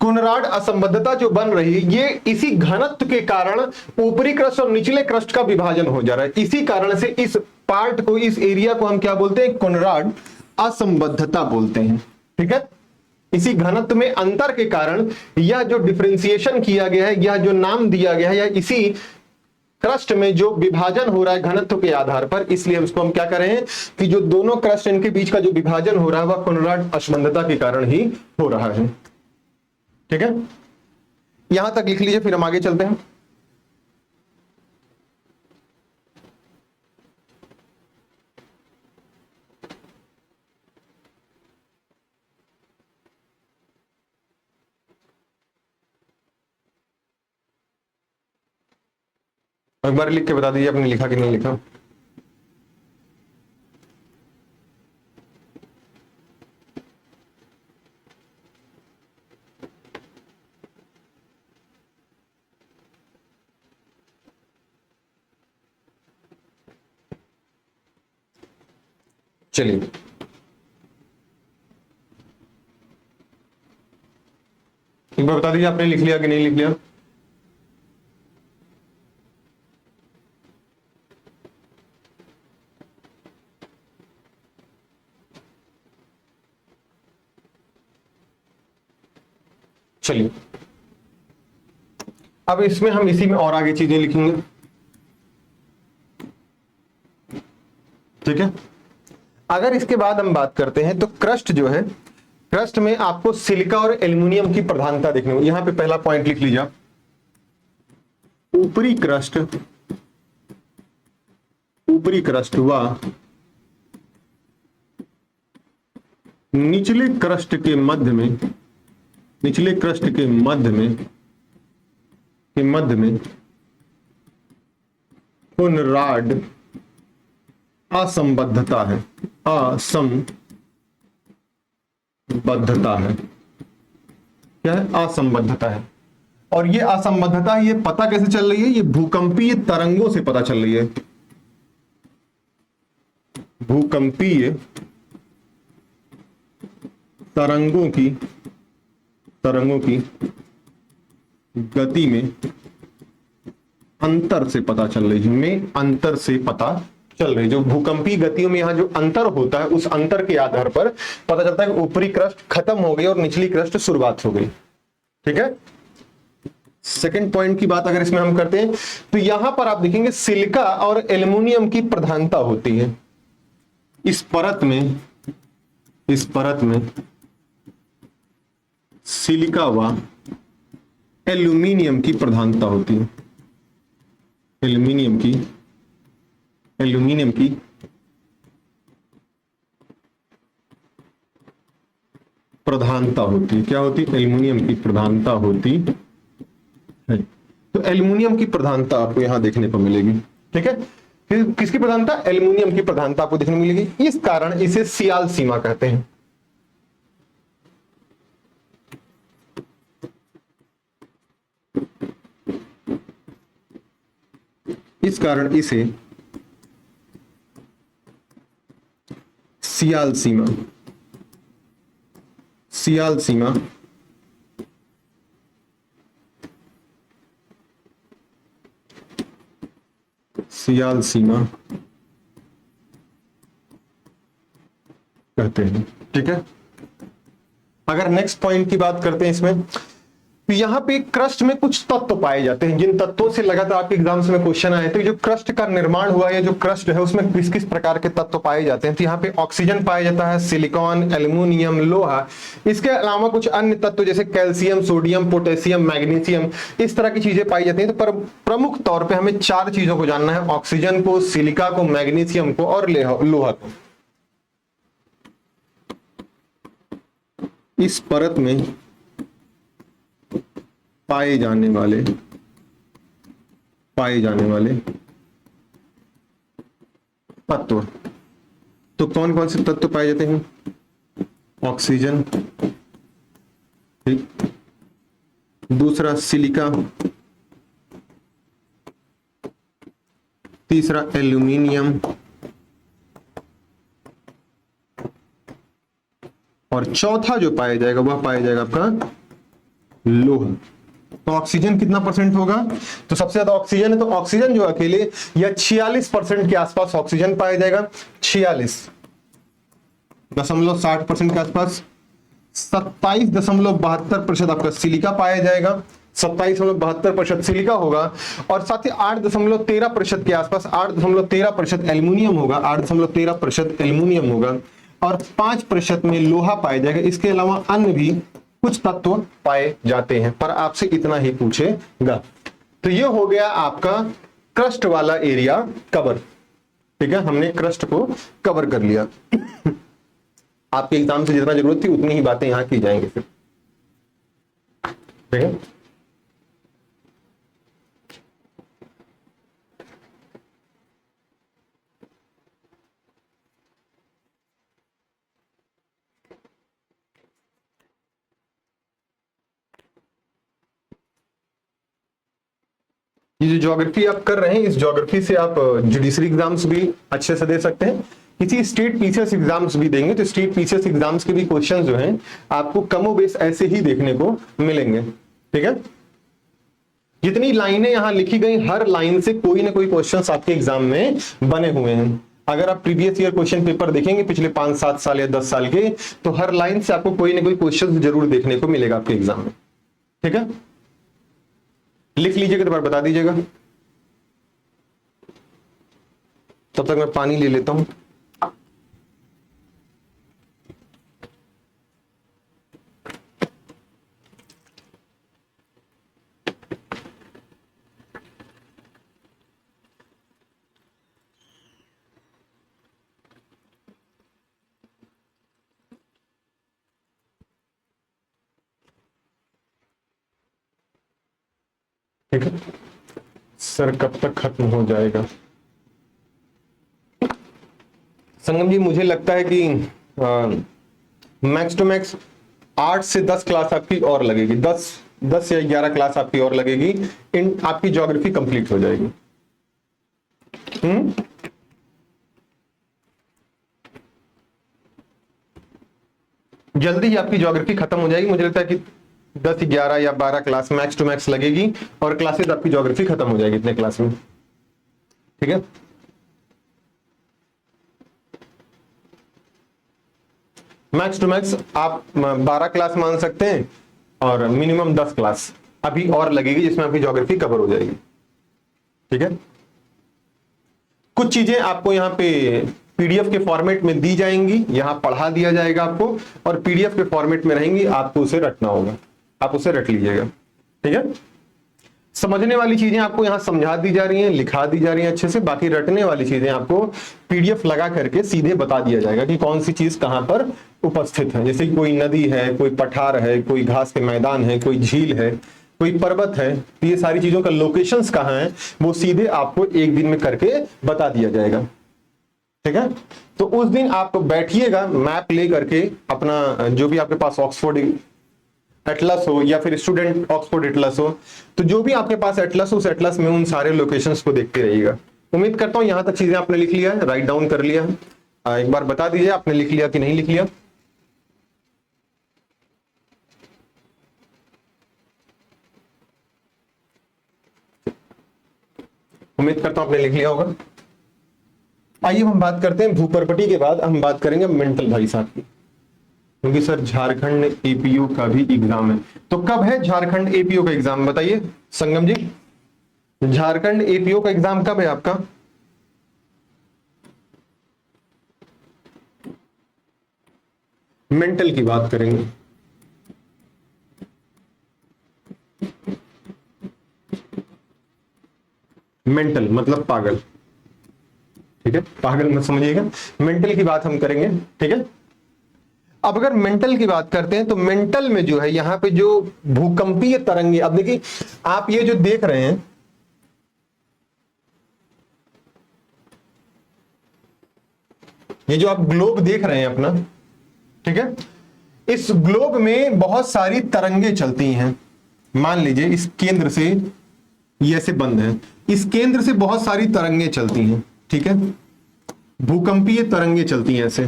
कुनराड असंबद्धता जो बन रही है, ये इसी घनत्व के कारण ऊपरी क्रस्ट और निचले क्रस्ट का विभाजन हो जा रहा है। इसी कारण से इस पार्ट को, इस एरिया को हम क्या बोलते हैं, कुनराड असंबद्धता बोलते हैं। ठीक है, इसी घनत्व में अंतर के कारण यह जो डिफरेंशिएशन किया गया है, यह जो नाम दिया गया है, या इसी क्रस्ट में जो विभाजन हो रहा है घनत्व के आधार पर, इसलिए उसको हम क्या कर रहे हैं कि जो दोनों क्रस्ट इनके बीच का जो विभाजन हो रहा है वह कुनराड असंबद्धता के कारण ही हो रहा है। ठीक है, यहां तक लिख लीजिए, फिर हम आगे चलते हैं। एक बार लिख के बता दीजिए आपने लिखा कि नहीं लिखा। चलिए, एक बार बता दीजिए आपने लिख लिया कि नहीं लिख लिया। चलिए, अब इसमें हम इसी में और आगे चीजें लिखेंगे। ठीक है, अगर इसके बाद हम बात करते हैं तो क्रस्ट जो है, क्रस्ट में आपको सिलिका और एल्युमिनियम की प्रधानता देखने को, यहां पे पहला पॉइंट लिख लीजिए आप, ऊपरी क्रस्ट, ऊपरी क्रस्ट व निचले क्रस्ट के मध्य में, निचले क्रस्ट के मध्य में पुनराड असंबद्धता है, असंबद्धता है। क्या है? असंबद्धता है। और ये असंबद्धता ये पता कैसे चल रही है? ये भूकंपीय तरंगों से पता चल रही है। भूकंपीय तरंगों की गति में अंतर से पता चल रही है, अंतर से पता चल रही है। जो भूकंपीय गतियों में यहां जो अंतर होता है, उस अंतर के आधार पर पता चलता है कि ऊपरी क्रस्ट खत्म हो गई और निचली क्रस्ट शुरुआत हो गई। ठीक है। सेकंड पॉइंट की बात अगर इसमें हम करते हैं तो यहां पर आप देखेंगे सिलिका और एल्युमिनियम की प्रधानता होती है। इस परत में सिलिका व एल्युमिनियम की प्रधानता होती है। एल्युमिनियम की प्रधानता होती है। क्या होती है? एल्युमिनियम की प्रधानता होती है। तो एल्युमिनियम की प्रधानता आपको यहां देखने को मिलेगी। ठीक है। फिर किसकी प्रधानता? एल्युमिनियम की प्रधानता आपको देखने को मिलेगी। इस कारण इसे सियाल सीमा कहते हैं। इस कारण इसे सियाल सीमा कहते हैं। ठीक है। अगर नेक्स्ट पॉइंट की बात करते हैं इसमें, तो यहां पे क्रस्ट में कुछ तत्व पाए जाते हैं जिन तत्वों से लगातार आपके एग्जाम्स में क्वेश्चन आए थे। जो क्रस्ट का निर्माण हुआ या जो क्रस्ट है उसमें किस किस प्रकार के तत्व पाए जाते हैं? तो यहाँ पे ऑक्सीजन पाया जाता है, सिलिकॉन, एल्युमिनियम, लोहा। इसके अलावा कुछ अन्य तत्व जैसे कैल्शियम, सोडियम, पोटेशियम, मैग्नीशियम, इस तरह की चीजें पाई जाती हैं। तो प्रमुख तौर पर हमें 4 चीजों को जानना है: ऑक्सीजन को, सिलिका को, मैग्नीशियम को और लोहा को। इस परत में पाए जाने वाले तत्व, तो कौन कौन से तत्व पाए जाते हैं? ऑक्सीजन, ठीक, दूसरा सिलिका, तीसरा एल्युमिनियम और चौथा जो पाया जाएगा वह पाया जाएगा आपका लोहा। तो ऑक्सीजन कितना परसेंट होगा? तो सबसे ज्यादा ऑक्सीजन है, तो ऑक्सीजन जो अकेले या 46% के आसपास ऑक्सीजन पाया जाएगा। 46.60% के आसपास। 27.72% आपका सिलिका पाया जाएगा। 27.72% सिलिका होगा और साथ ही 8.13% के आसपास 8.13% एल्युमिनियम होगा। 8.13% एल्युमिनियम होगा और 5% में लोहा पाया जाएगा। इसके अलावा अन्य भी कुछ तत्व पाए जाते हैं, पर आपसे इतना ही पूछेगा। तो ये हो गया आपका क्रस्ट वाला एरिया कवर। ठीक है, हमने क्रस्ट को कवर कर लिया। आपके एग्जाम से जितना जरूरत थी उतनी ही बातें यहां की जाएंगी फिर। ठीक है, ये जो ज्योग्राफी आप कर रहे हैं, इस ज्योग्राफी से आप जुडिशरी एग्जाम्स भी अच्छे से दे सकते हैं। किसी स्टेट पीसीएस एग्जाम्स भी देंगे तो स्टेट पीसीएस एग्जाम्स के भी क्वेश्चंस जो हैं आपको कमोबेश ऐसे ही देखने को मिलेंगे। ठीक है, जितनी लाइनें यहां लिखी गई हर लाइन से कोई ना कोई क्वेश्चंस आपके एग्जाम में बने हुए हैं। अगर आप प्रीवियस ईयर क्वेश्चन पेपर देखेंगे पिछले 5-7 साल या 10 साल के, तो हर लाइन से आपको कोई ना कोई क्वेश्चन जरूर देखने को मिलेगा आपके एग्जाम में। ठीक है, लिख लीजिएगा तो बार बता दीजिएगा। तब तक मैं पानी ले लेता हूं। ठीक है, सर कब तक खत्म हो जाएगा? संगम जी मुझे लगता है कि मैक्स टू मैक्स 8 से 10 क्लास आपकी और लगेगी, 10 या 11 क्लास आपकी और लगेगी, इन आपकी ज्योग्राफी कंप्लीट हो जाएगी। जल्दी ही आपकी ज्योग्राफी खत्म हो जाएगी, मुझे लगता है कि 10, 11 या 12 क्लास मैक्स टू मैक्स लगेगी और क्लासेस आपकी ज्योग्राफी खत्म हो जाएगी इतने क्लास में। ठीक है, मैक्स टू मैक्स आप 12 क्लास मान सकते हैं और मिनिमम 10 क्लास अभी और लगेगी जिसमें आपकी ज्योग्राफी कवर हो जाएगी। ठीक है, कुछ चीजें आपको यहाँ पे पीडीएफ के फॉर्मेट में दी जाएंगी, यहां पढ़ा दिया जाएगा आपको, और पीडीएफ के फॉर्मेट में रहेंगी, आपको उसे रटना होगा, आप उसे रट लीजिएगा। ठीक है, समझने वाली चीजें आपको यहां समझा दी जा रही हैं, लिखा दी जा रही हैं अच्छे से, बाकी रटने वाली चीजें आपको पीडीएफ लगा करके सीधे बता दिया जाएगा कि कौन सी चीज कहां पर उपस्थित है। जैसे कोई नदी है, कोई पठार है, कोई घास के मैदान है, कोई झील है, कोई पर्वत है, तो ये सारी चीजों का लोकेशंस कहां है वो सीधे आपको एक दिन में करके बता दिया जाएगा। ठीक है, तो उस दिन आप बैठिएगा मैप ले करके, अपना जो भी आपके पास ऑक्सफोर्ड एटलस हो या फिर स्टूडेंट ऑक्सफोर्ड एटलस हो, तो जो भी आपके पास एटलस हो उस एटलस में उन सारे लोकेशंस को देखते रहिएगा। उम्मीद करता हूं यहां तक चीजें आपने लिख लिया है, राइट डाउन कर लिया है। एक बार बता दीजिए आपने लिख लिया कि नहीं लिख लिया। उम्मीद करता हूं आपने लिख लिया होगा। आइए हम बात करते हैं भूपर्पटी के बाद हम बात करेंगे मेंटल भाई साहब की, क्योंकि सर झारखंड एपीओ का भी एग्जाम है। तो कब है झारखंड एपीओ का एग्जाम बताइए संगम जी, झारखंड एपीओ का एग्जाम कब है आपका? मेंटल की बात करेंगे। मेंटल मतलब पागल, ठीक है, पागल मत समझिएगा, मेंटल की बात हम करेंगे। ठीक है, अब अगर मेंटल की बात करते हैं तो मेंटल में जो है यहां पे जो भूकंपीय तरंगे, अब देखिए आप ये जो देख रहे हैं, ये जो आप ग्लोब देख रहे हैं अपना, ठीक है, इस ग्लोब में बहुत सारी तरंगे चलती हैं। मान लीजिए इस केंद्र से ये ऐसे बंद है, इस केंद्र से बहुत सारी तरंगे चलती हैं। ठीक है, भूकंपीय तरंगे चलती हैं ऐसे।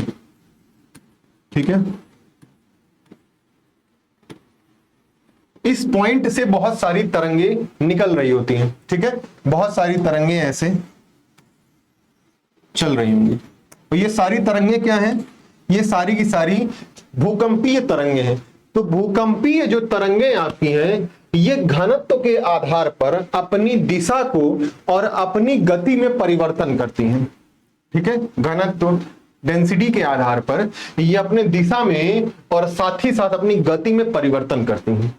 ठीक है, इस पॉइंट से बहुत सारी तरंगे निकल रही होती हैं। ठीक है, बहुत सारी तरंगे ऐसे चल रही होंगी, और ये सारी तरंगे क्या हैं? ये सारी की सारी भूकंपीय तरंगे हैं। तो भूकंपीय जो तरंगे आपकी हैं, ये घनत्व के आधार पर अपनी दिशा को और अपनी गति में परिवर्तन करती हैं। ठीक है, घनत्व डेंसिटी के आधार पर ये अपने दिशा में और साथ ही साथ अपनी गति में परिवर्तन करती हैं।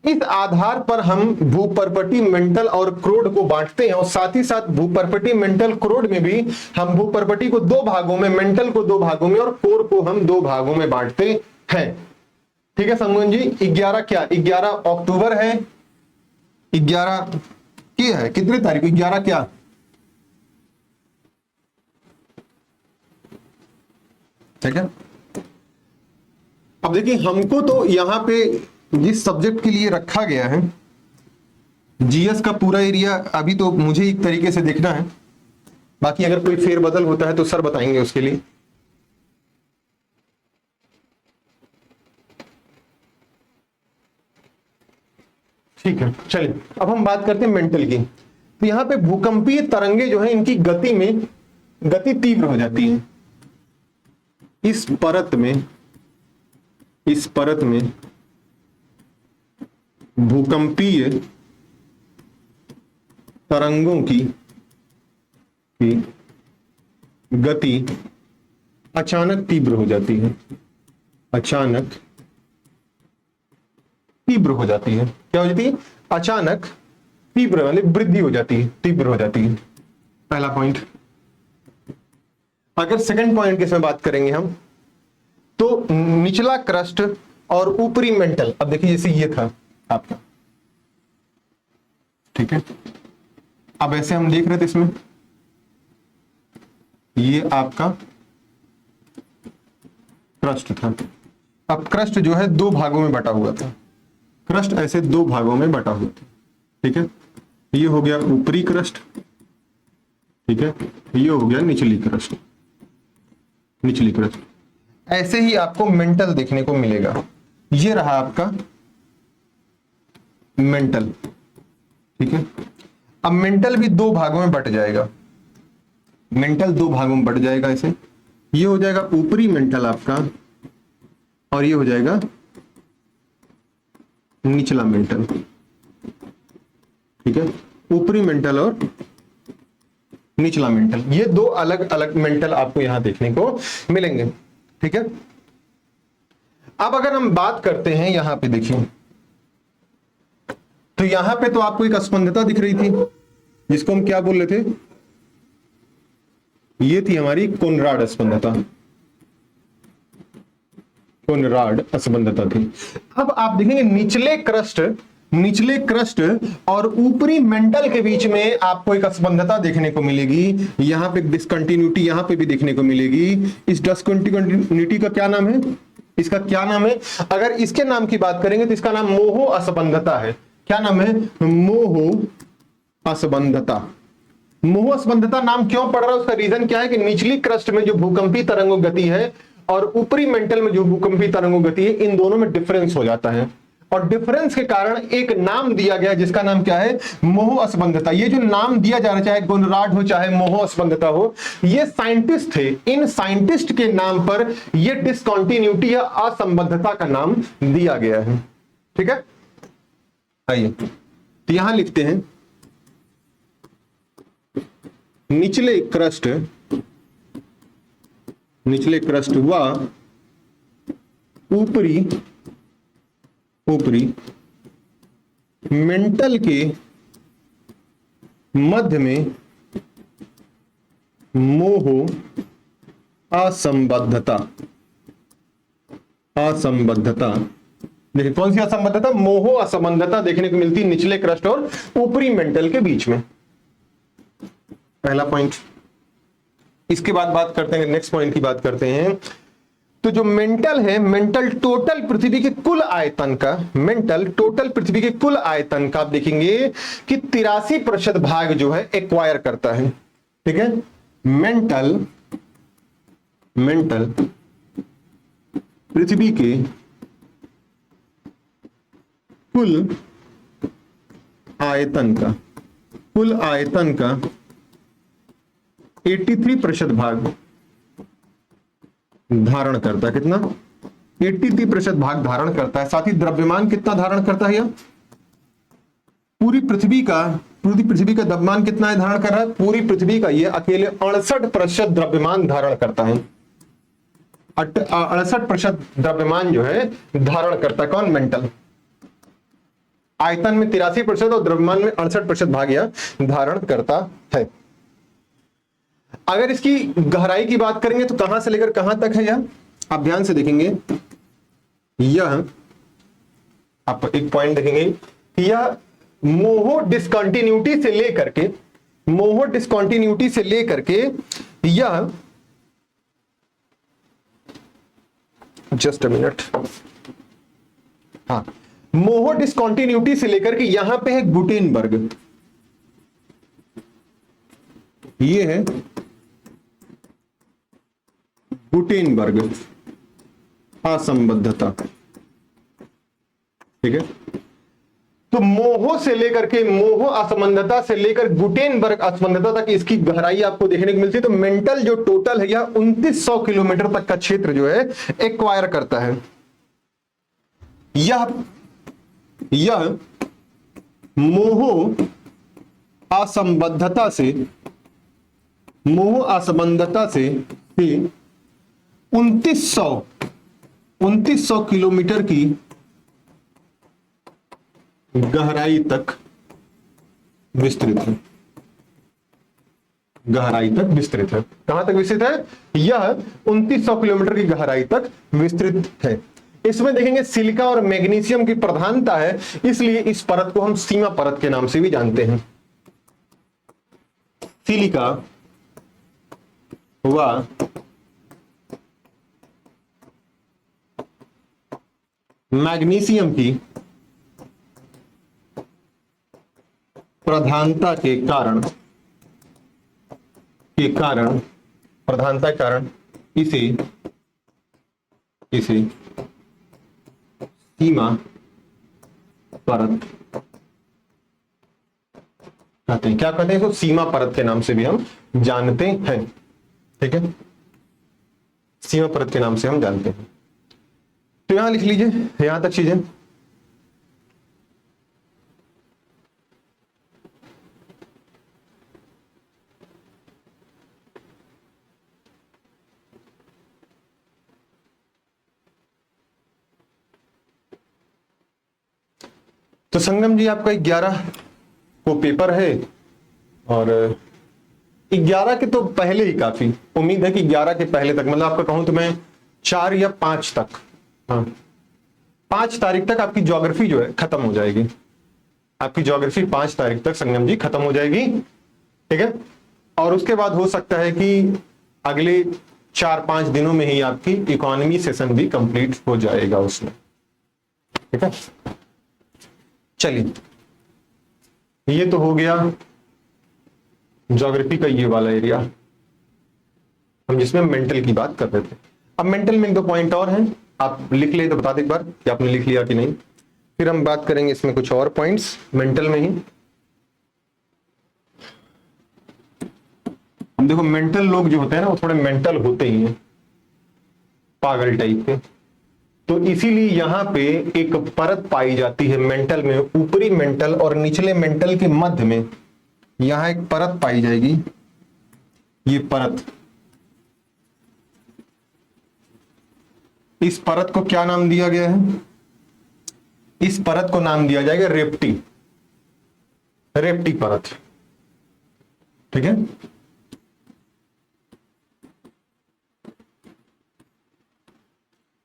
इस आधार पर हम भूपर्पटी, मेंटल और क्रोड को बांटते हैं, और साथ ही साथ भूपर्पटी, मेंटल, क्रोड में भी हम भूपर्पटी को 2 भागों में, मेंटल को 2 भागों में और कोर को हम 2 भागों में बांटते हैं। ठीक है संगम जी, 11 क्या, 11 अक्टूबर है, 11 क्या है, कितने तारीख को, 11 क्या, ठीक है। अब देखिए हमको तो यहां पे जिस सब्जेक्ट के लिए रखा गया है, जीएस का पूरा एरिया अभी तो मुझे एक तरीके से देखना है, बाकी अगर कोई फेरबदल होता है तो सर बताएंगे उसके लिए। ठीक है, चलिए अब हम बात करते हैं मेंटल की। तो यहां पे भूकंपीय तरंगे जो है इनकी गति तीव्र हो जाती है। इस परत में भूकंपीय तरंगों की गति अचानक तीव्र हो जाती है। अचानक तीव्र हो जाती है, क्या हो जाती है? अचानक तीव्र, मतलब वृद्धि हो जाती है, तीव्र हो जाती है। पहला पॉइंट। अगर सेकंड पॉइंट की इसमें बात करेंगे हम, तो निचला क्रस्ट और ऊपरी मेंटल, अब देखिए जैसे ये था आपका, ठीक है, अब ऐसे हम देख रहे थे इसमें, ये आपका क्रस्ट था। अब क्रस्ट जो है दो भागों में बटा हुआ था, क्रस्ट ऐसे दो भागों में बटा हुआ था, ठीक है। ये हो गया ऊपरी क्रस्ट, ठीक है, ये हो गया निचली क्रस्ट, निचली क्रस्ट। ऐसे ही आपको मेंटल देखने को मिलेगा। ये रहा आपका मेंटल, ठीक है। अब मेंटल भी दो भागों में बट जाएगा, मेंटल दो भागों में बट जाएगा ऐसे। ये हो जाएगा ऊपरी मेंटल आपका, और ये हो जाएगा निचला मेंटल, ठीक है। ऊपरी मेंटल और निचला मेंटल, ये दो अलग अलग मेंटल आपको यहां देखने को मिलेंगे, ठीक है। अब अगर हम बात करते हैं यहां पे, देखिए तो यहां पे तो आपको एक अस्पंदता दिख रही थी, जिसको हम क्या बोल रहे थे, ये थी हमारी कोनराड अस्पंदता, कोनराड अस्पंदता थी। अब आप देखेंगे निचले क्रस्ट और ऊपरी मेंटल के बीच में आपको एक अस्पंदता देखने को मिलेगी। यहां पे डिसकंटिन्यूटी यहां पे भी देखने को मिलेगी। इस डिसकंटिन्यूटी का क्या नाम है, इसका क्या नाम है? अगर इसके नाम की बात करेंगे तो इसका नाम मोहो असंबंधता है। क्या नाम है? मोहो असंबंधता। मोहो असंबंधता नाम क्यों पड़ रहा है, उसका रीजन क्या है कि निचली क्रस्ट में जो भूकंपी तरंगों गति है और ऊपरी मेंटल में जो भूकंपी तरंगों गति है, इन दोनों में डिफरेंस हो जाता है, और डिफरेंस के कारण एक नाम दिया गया जिसका नाम क्या है? मोहो असंबंधता। ये जो नाम दिया जा रहा है, चाहे कोनराड हो चाहे मोहो असंबंधता हो, ये साइंटिस्ट थे, इन साइंटिस्ट के नाम पर ये डिसकंटिन्यूटी या असंबद्धता का नाम दिया गया है, ठीक है। आइए तो यहां लिखते हैं निचले क्रस्ट व ऊपरी मेंटल के मध्य में मोहो असंबद्धता। देखिए कौन सी असंबद्धता? मोहो असंबद्धता देखने को मिलती निचले क्रस्ट और ऊपरी मेंटल के बीच में। पहला पॉइंट। इसके बाद बात करते हैं, नेक्स्ट पॉइंट की बात करते हैं। तो जो मेंटल है, मेंटल टोटल पृथ्वी के कुल आयतन का, मेंटल टोटल पृथ्वी के कुल आयतन का आप देखेंगे कि 83% भाग जो है एक्वायर करता है, ठीक है। मेंटल पृथ्वी के कुल आयतन का 83% भाग धारण करता है। कितना? 83% भाग धारण करता है। साथ ही द्रव्यमान कितना धारण करता है? पूरी पृथ्वी का द्रव्यमान कितना है धारण कर रहा है? पूरी पृथ्वी का ये अकेले 68% द्रव्यमान धारण करता है। 68% द्रव्यमान जो है धारण करता है। कौन? मेंटल। आयतन में 83% और द्रव्यमान में 68% भाग यह धारण करता है। अगर इसकी गहराई की बात करेंगे तो कहां से लेकर कहां तक है यह, आप ध्यान से देखेंगे। यह आप एक पॉइंट देखेंगे कि यह मोहो डिसकंटिन्यूटी से लेकर के यह, जस्ट अ मिनट, हाँ, मोहो डिसकंटिन्यूटी से लेकर के यहां पे है गुटेनबर्ग, ये है गुटेनबर्ग असंबद्धता, ठीक है। तो मोहो से लेकर के, मोहो असंबद्धता से लेकर गुटेनबर्ग असंबद्धता तक इसकी गहराई आपको देखने को मिलती है। तो मेंटल जो टोटल है यह 2900 किलोमीटर तक का क्षेत्र जो है एक्वायर करता है। यह मोहो असंबद्धता से 2900 किलोमीटर की गहराई तक विस्तृत है। कहां तक विस्तृत है? यह 2900 किलोमीटर की गहराई तक विस्तृत है। इसमें देखेंगे सिलिका और मैग्नीशियम की प्रधानता है, इसलिए इस परत को हम सीमा परत के नाम से भी जानते हैं। सिलिका व मैग्नीशियम की प्रधानता के कारण प्रधानता के कारण इसे सीमा परत कहते हैं। क्या कहते हैं इसको? सीमा परत के नाम से भी हम जानते हैं। ठीक है, सीमा परत के नाम से हम जानते हैं। तो यहां लिख लीजिए, यहां तक चीजें। तो संगम जी आपका 11 को पेपर है, और 11 के तो पहले ही काफी उम्मीद है कि 11 के पहले तक, मतलब आपका कहूं तो मैं 4 या 5 तक, हाँ 5 तारीख तक आपकी ज्योग्राफी जो है खत्म हो जाएगी। आपकी ज्योग्राफी 5 तारीख तक संगम जी खत्म हो जाएगी। ठीक है, और उसके बाद हो सकता है कि अगले 4-5 दिनों में ही आपकी इकोनॉमी सेशन भी कंप्लीट हो जाएगा उसमें। ठीक है, चलिए ये तो हो गया ज्योग्राफी का ये वाला एरिया, हम जिसमें मेंटल की बात कर रहे थे। अब मेंटल में 2 पॉइंट और हैं, आप लिख ले तो बता दे एक बार कि आपने लिख लिया कि नहीं, फिर हम बात करेंगे इसमें कुछ और पॉइंट्स मेंटल में ही। हम देखो मेंटल लोग जो होते हैं ना, वो थोड़े मेंटल होते ही हैं, पागल टाइप के। तो इसीलिए यहां पे एक परत पाई जाती है मेंटल में, ऊपरी मेंटल और निचले मेंटल के मध्य में यहां एक परत पाई जाएगी। ये परत, इस परत को क्या नाम दिया गया है? इस परत को नाम दिया जाएगा रेप्टी, रेप्टी परत। ठीक है,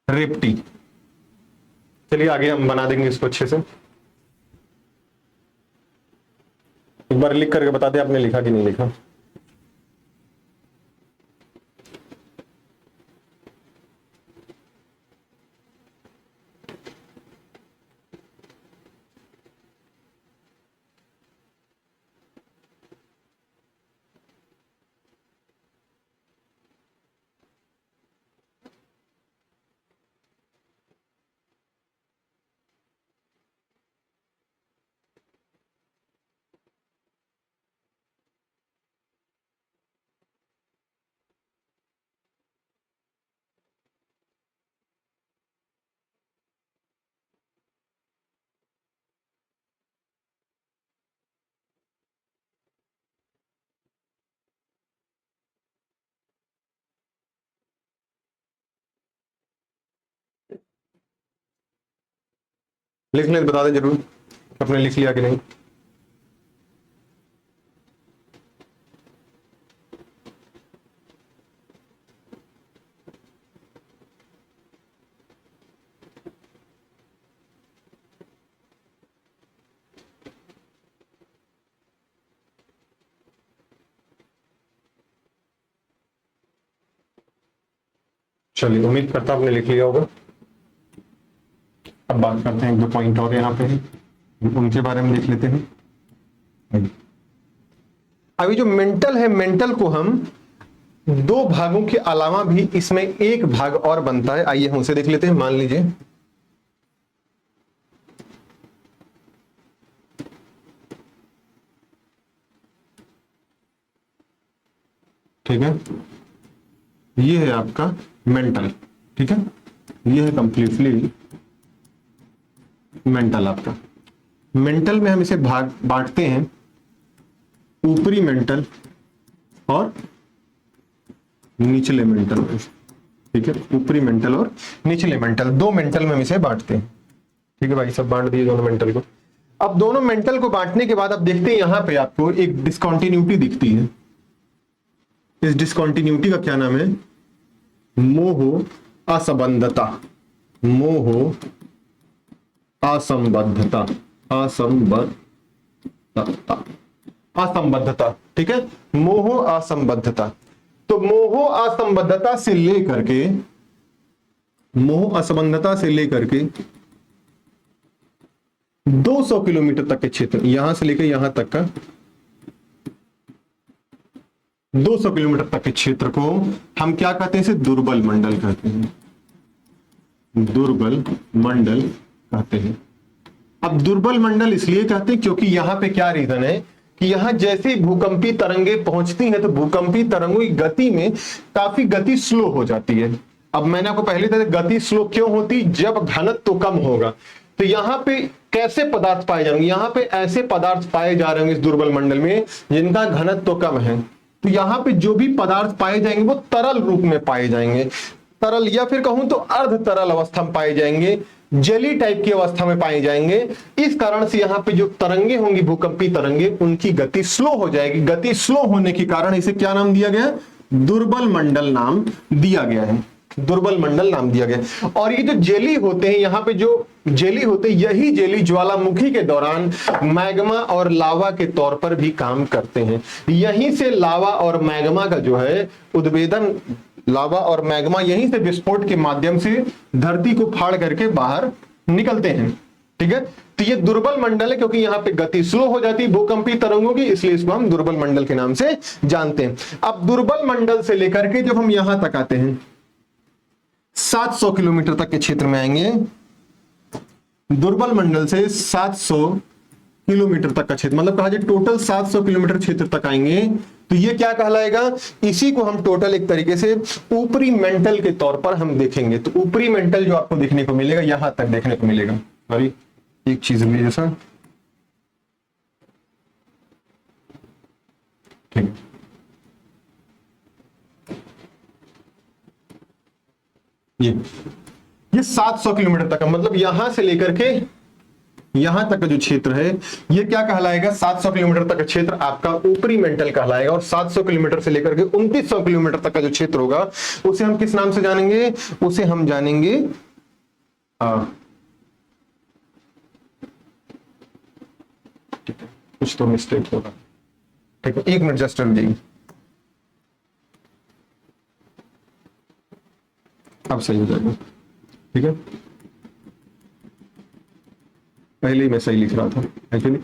रेप्टी। चलिए आगे हम बना देंगे इसको अच्छे से। एक बार लिख करके बता दे आपने लिखा कि नहीं लिखा। लिख ले बता दे जरूर आपने लिख लिया कि नहीं। चलिए उम्मीद करता आपने लिख लिया होगा। अब बात करते हैं 1-2 पॉइंट और यहाँ पे, उनके बारे में देख लेते हैं। अभी जो मेंटल है, मेंटल को हम 2 भागों के अलावा भी इसमें एक भाग और बनता है, आइए हम उसे देख लेते हैं। मान लीजिए ठीक है, ये है आपका मेंटल। ठीक है, ये है कंप्लीटली मेंटल आपका। मेंटल में हम इसे भाग बांटते हैं ऊपरी मेंटल और निचले मेंटल। ठीक है, ऊपरी मेंटल और निचले मेंटल, 2 मेंटल में हम इसे बांटते हैं। ठीक है भाई, सब बांट दिए दोनों मेंटल को। अब दोनों मेंटल को बांटने के बाद अब देखते हैं यहां पे आपको एक डिसकंटिन्यूटी दिखती है। इस डिसकंटिन्यूटी का क्या नाम है? मोह असंबद्धता। मोह असंबद्धता, असंबद्धता, असंबद्धता। ठीक है, मोह असंबद्धता। तो मोह असंबद्धता से लेकर के, मोह असंबद्धता से लेकर के 200 किलोमीटर तक के क्षेत्र, यहां से लेकर यहां तक का 200 किलोमीटर तक के क्षेत्र को हम क्या कहते हैं? इसे दुर्बल मंडल कहते हैं, दुर्बल मंडल कहते हैं। अब दुर्बल मंडल इसलिए कहते हैं क्योंकि यहां पे क्या रीजन है कि यहां जैसे ही भूकंपी तरंगे पहुंचती हैं तो भूकंपी तरंगों की गति में काफी गति स्लो हो जाती है। अब मैंने आपको पहले बताया गति स्लो क्यों होती? जब घनत्व तो कम होगा। तो यहां पे कैसे पदार्थ पाए जाएंगे? यहां पे ऐसे पदार्थ पाए जा रहे होंगे इस दुर्बल मंडल में जिनका घनत्व तो कम है। तो यहां पे जो भी पदार्थ पाए जाएंगे वो तरल रूप में पाए जाएंगे, तरल या फिर कहूं तो अर्ध तरल अवस्था में पाए जाएंगे, जेली टाइप की अवस्था में पाए जाएंगे। इस कारण से यहां पे जो तरंगे होंगी भूकंपी तरंगे उनकी गति स्लो हो जाएगी। गति स्लो होने के कारण इसे क्या नाम दिया गया? दुर्बल मंडल नाम दिया गया है, दुर्बल मंडल नाम दिया गया। और ये जो जेली होते हैं, यहां पे जो जेली होते हैं, यही जेली ज्वालामुखी के दौरान मैग्मा और लावा के तौर पर भी काम करते हैं। यहीं से लावा और मैग्मा का जो है उद्भेदन, लावा और मैग्मा यहीं से विस्फोट के माध्यम से धरती को फाड़ करके बाहर निकलते हैं। ठीक है, तो ये दुर्बल मंडल है क्योंकि यहां पे गति स्लो हो जाती है भूकंपी तरंगों की, इसलिए इसको हम दुर्बल मंडल के नाम से जानते हैं। अब दुर्बल मंडल से लेकर के जब हम यहां तक आते हैं 700 किलोमीटर तक के क्षेत्र में आएंगे, दुर्बल मंडल से 700 किलोमीटर तक का क्षेत्र, मतलब कहा जाए टोटल 700 किलोमीटर क्षेत्र तक आएंगे तो ये क्या कहलाएगा? इसी को हम टोटल एक तरीके से ऊपरी मेंटल के तौर पर हम देखेंगे। तो ऊपरी मेंटल जो आपको देखने को मिलेगा यहां तक देखने को मिलेगा। सॉरी, एक चीज भी जैसा, ठीक है, ये 700 किलोमीटर तक का, मतलब यहां से लेकर के यहां तक का जो क्षेत्र है ये क्या कहलाएगा? 700 किलोमीटर तक का क्षेत्र आपका ऊपरी मेंटल कहलाएगा। और 700 किलोमीटर से लेकर के 2900 किलोमीटर तक का जो क्षेत्र होगा उसे हम किस नाम से जानेंगे? उसे हम जानेंगे ठीक है, कुछ तो मिस्टेक होगा, ठीक है, एक मिनट जस्ट रुक जाइए, अब सही हो जाएगा। ठीक है, पहले ही मैं सही लिख रहा था एक्चुअली।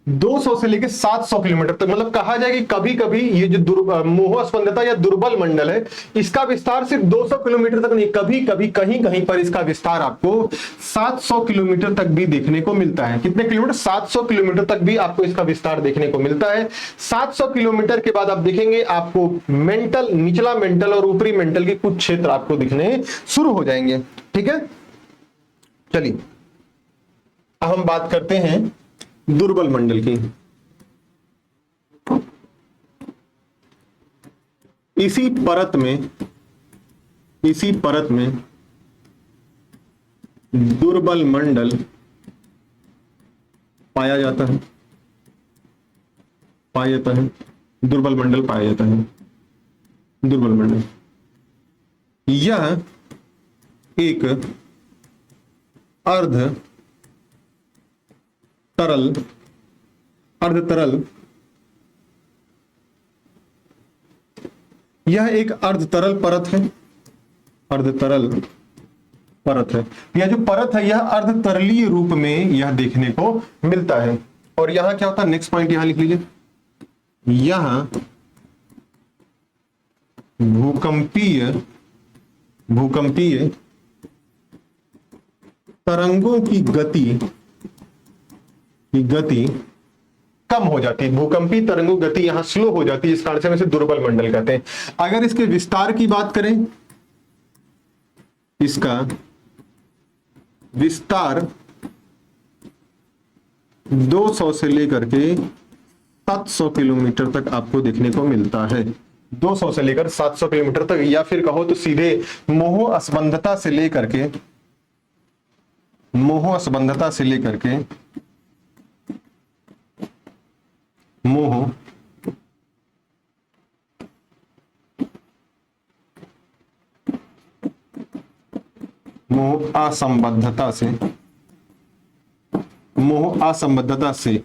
200 से लेकर 700 किलोमीटर तक, मतलब कहा जाए कि कभी कभी ये जो मोह स्पंदता या दुर्बल मंडल है इसका विस्तार सिर्फ 200 किलोमीटर तक नहीं, कभी कभी कहीं कहीं पर इसका विस्तार आपको 700 किलोमीटर तक भी देखने को मिलता है। कितने किलोमीटर? 700 किलोमीटर तक भी आपको इसका विस्तार देखने को मिलता है। 700 किलोमीटर के बाद आप देखेंगे आपको मेंटल, निचला मेंटल और ऊपरी मेंटल के कुछ क्षेत्र आपको दिखने शुरू हो जाएंगे। ठीक है, चलिए अब हम बात करते हैं दुर्बल मंडल की। इसी परत में दुर्बल मंडल पाया जाता है, दुर्बल मंडल पाया जाता है। दुर्बल मंडल यह एक अर्ध तरल यह एक अर्ध तरल परत है, यह जो परत है यह अर्ध तरलीय रूप में यह देखने को मिलता है। और यहां क्या होता है? नेक्स्ट पॉइंट यहां लिख लीजिए, यहां भूकंपीय तरंगों की गति कम हो जाती है। भूकंपी तरंगों गति यहां स्लो हो जाती है, इस कारण से हम इसे दुर्बल मंडल कहते हैं। अगर इसके विस्तार की बात करें, इसका विस्तार 200 से लेकर के 700 किलोमीटर तक आपको देखने को मिलता है। 200 से लेकर 700 किलोमीटर तक, या फिर कहो तो सीधे मोह असंबद्धता से लेकर के मोह असंबद्धता से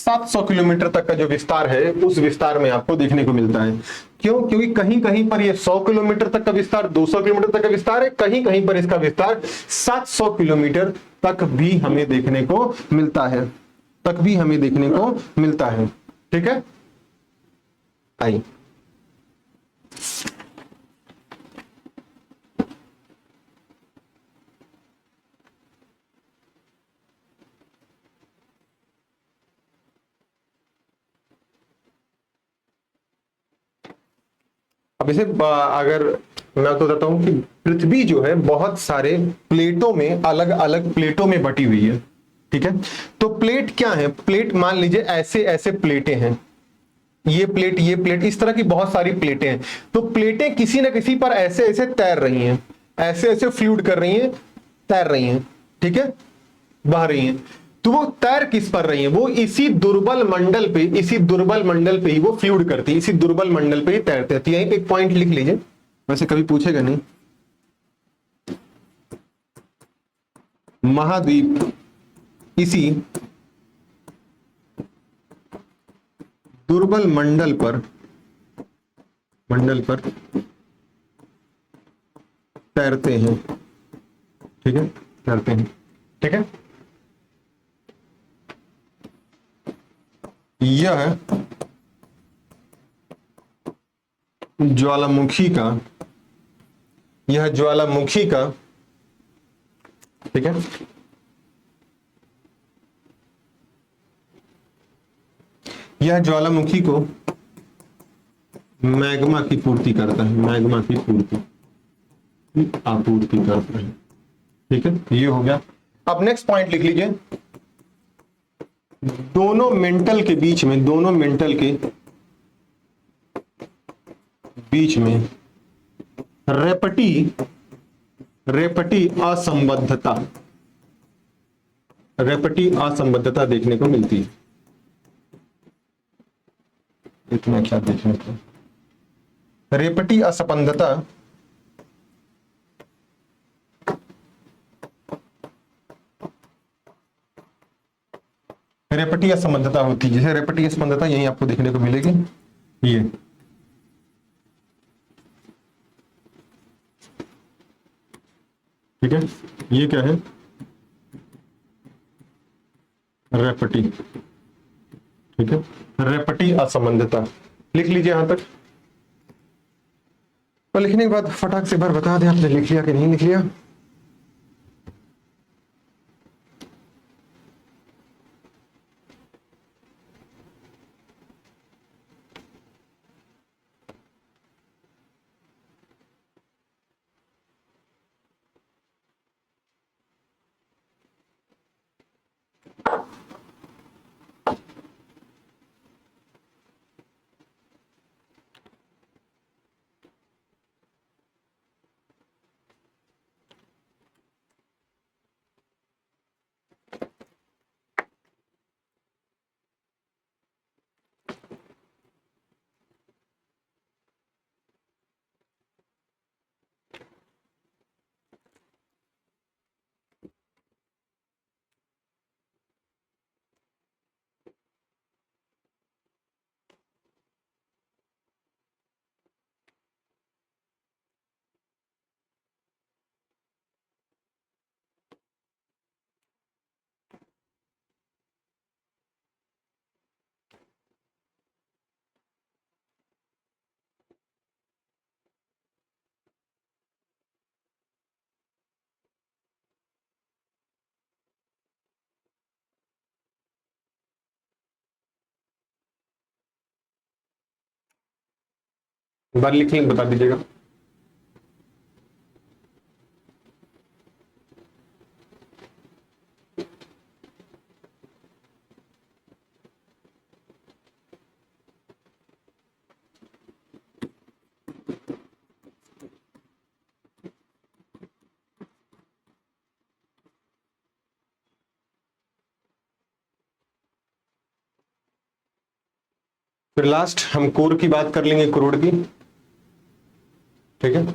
700 किलोमीटर तक का जो विस्तार है उस विस्तार में आपको देखने को मिलता है। क्यों? क्योंकि कहीं कहीं पर ये 100 किलोमीटर तक का विस्तार, 200 किलोमीटर तक का विस्तार है, कहीं कहीं पर इसका विस्तार 700 किलोमीटर तक भी हमें देखने को मिलता है, तक भी हमें देखने को मिलता है। ठीक है, आइए अब इसे अगर मैं तो बताता हूं कि पृथ्वी जो है बहुत सारे प्लेटों में, अलग अलग प्लेटों में बटी हुई है। ठीक है, तो प्लेट क्या है? प्लेट मान लीजिए ऐसे ऐसे प्लेटें हैं, ये प्लेट, ये प्लेट, इस तरह की बहुत सारी प्लेटें हैं। तो प्लेटें किसी ना किसी पर ऐसे ऐसे तैर रही हैं, ऐसे ऐसे फ्लूड कर रही हैं, तैर रही हैं। ठीक है, बह रही हैं। तो वो तैर किस पर रही हैं? वो इसी दुर्बल मंडल पे, इसी दुर्बल मंडल पे ही वो फ्लूड करती है, इसी दुर्बल मंडल पे ही तैरते हैं। तो यहीं पे एक पॉइंट लिख लीजिए, वैसे कभी पूछेगा नहीं। महाद्वीप इसी दुर्बल मंडल पर तैरते हैं। ठीक है, तैरते हैं। ठीक है, यह ज्वालामुखी का, यह ज्वालामुखी का, ठीक है, यह ज्वालामुखी को मैग्मा की पूर्ति करता है, मैग्मा की आपूर्ति करता है। ठीक है, ये हो गया। अब नेक्स्ट पॉइंट लिख लीजिए, दोनों मेंटल के बीच में, दोनों मेंटल के बीच में रेपटी असंबद्धता, रेपटी असंबद्धता देखने को मिलती है। इतना क्या देखने को? रेपटी असंबद्धता रेपटी असंबद्धता होती है, जैसे रेपटी असंबद्धता यही आपको देखने को मिलेगी। ये ठीक है, ये क्या है? रेपटी। ठीक है, रेपटी असंबद्धता लिख लीजिए यहां तक। और लिखने के बाद फटाक से बार बता दें आपने लिख लिया कि नहीं लिख लिया। बार लिख लें, बता दीजिएगा। फिर लास्ट हम कोर की बात कर लेंगे, करोड़ की। ठीक है,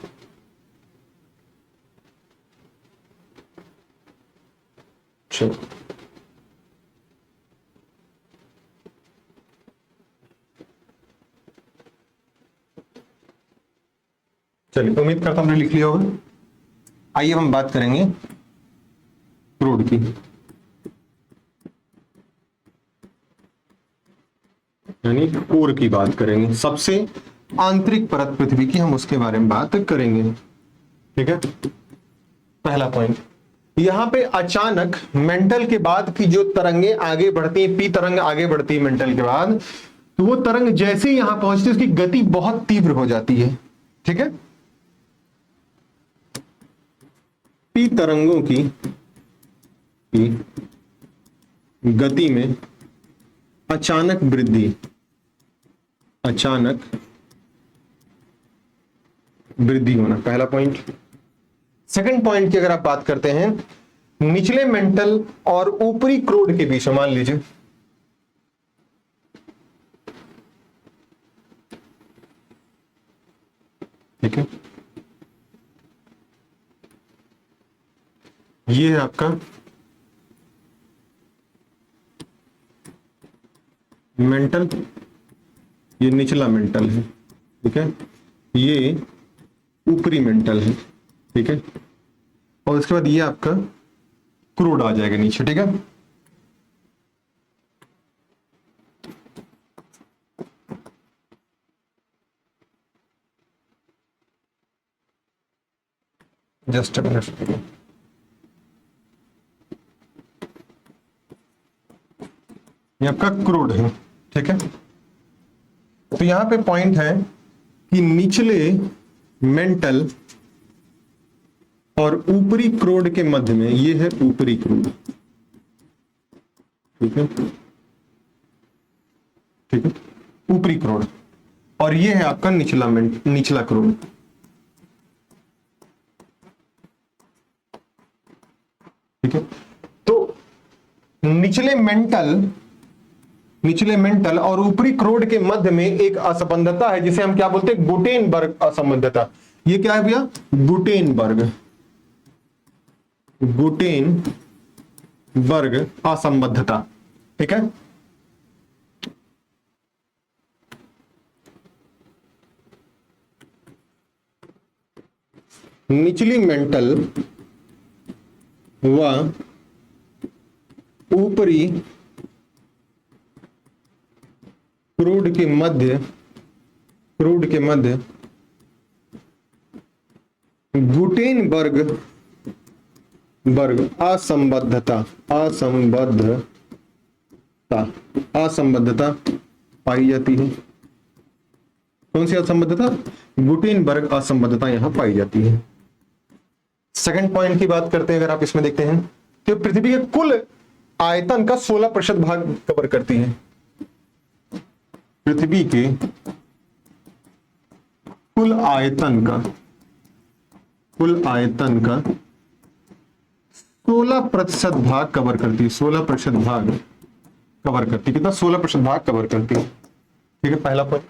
चलो चलिए, उम्मीद करता हूं हमने लिख लिया होगा। आइए हम बात करेंगे क्रूड की, यानी कोर की बात करेंगे, सबसे आंतरिक परत पृथ्वी की हम उसके बारे में बात करेंगे। ठीक है, पहला पॉइंट, यहां पे अचानक मेंटल के बाद की जो तरंगे आगे बढ़ती हैं, पी तरंग आगे बढ़ती है मेंटल के बाद, तो वो तरंग जैसे ही यहां पहुंचती है उसकी गति बहुत तीव्र हो जाती है। ठीक है, पी तरंगों की गति में अचानक वृद्धि, अचानक वृद्धि होना, पहला पॉइंट। सेकंड पॉइंट की अगर आप बात करते हैं, निचले मेंटल और ऊपरी क्रूड के बीच में, मान लीजिए ठीक है, ये है आपका मेंटल, ये निचला मेंटल है। ठीक है, ये ऊपरी मेंटल है। ठीक है, और उसके बाद ये आपका क्रूड आ जाएगा नीचे। ठीक है, जस्ट अ मिनट, ये आपका क्रूड है। ठीक है, तो यहां पे पॉइंट है कि निचले मेंटल और ऊपरी क्रूड के मध्य में, ये है ऊपरी क्रूड। ठीक है, ठीक है, ऊपरी क्रूड, और ये है आपका निचला क्रूड। ठीक है, तो निचले मेंटल और ऊपरी क्रूड के मध्य में एक असंबद्धता है जिसे हम क्या बोलते हैं, गुटेनबर्ग असंबद्धता। ये क्या है भैया, गुटेनबर्ग असंबद्धता। ठीक है, निचली मेंटल व ऊपरी क्रूड के मध्य गुटेनबर्ग असंबद्धता पाई जाती है। कौन सी असंबद्धता, गुटेनबर्ग असंबद्धता यहां पाई जाती है। सेकंड पॉइंट की बात करते हैं, अगर आप इसमें देखते हैं तो पृथ्वी के कुल आयतन का 16% भाग कवर करती है। पृथ्वी के कुल आयतन का 16% भाग कवर करती है। 16% भाग कवर करती है। कितना, 16% भाग कवर करती है। ठीक है, पहला पॉइंट।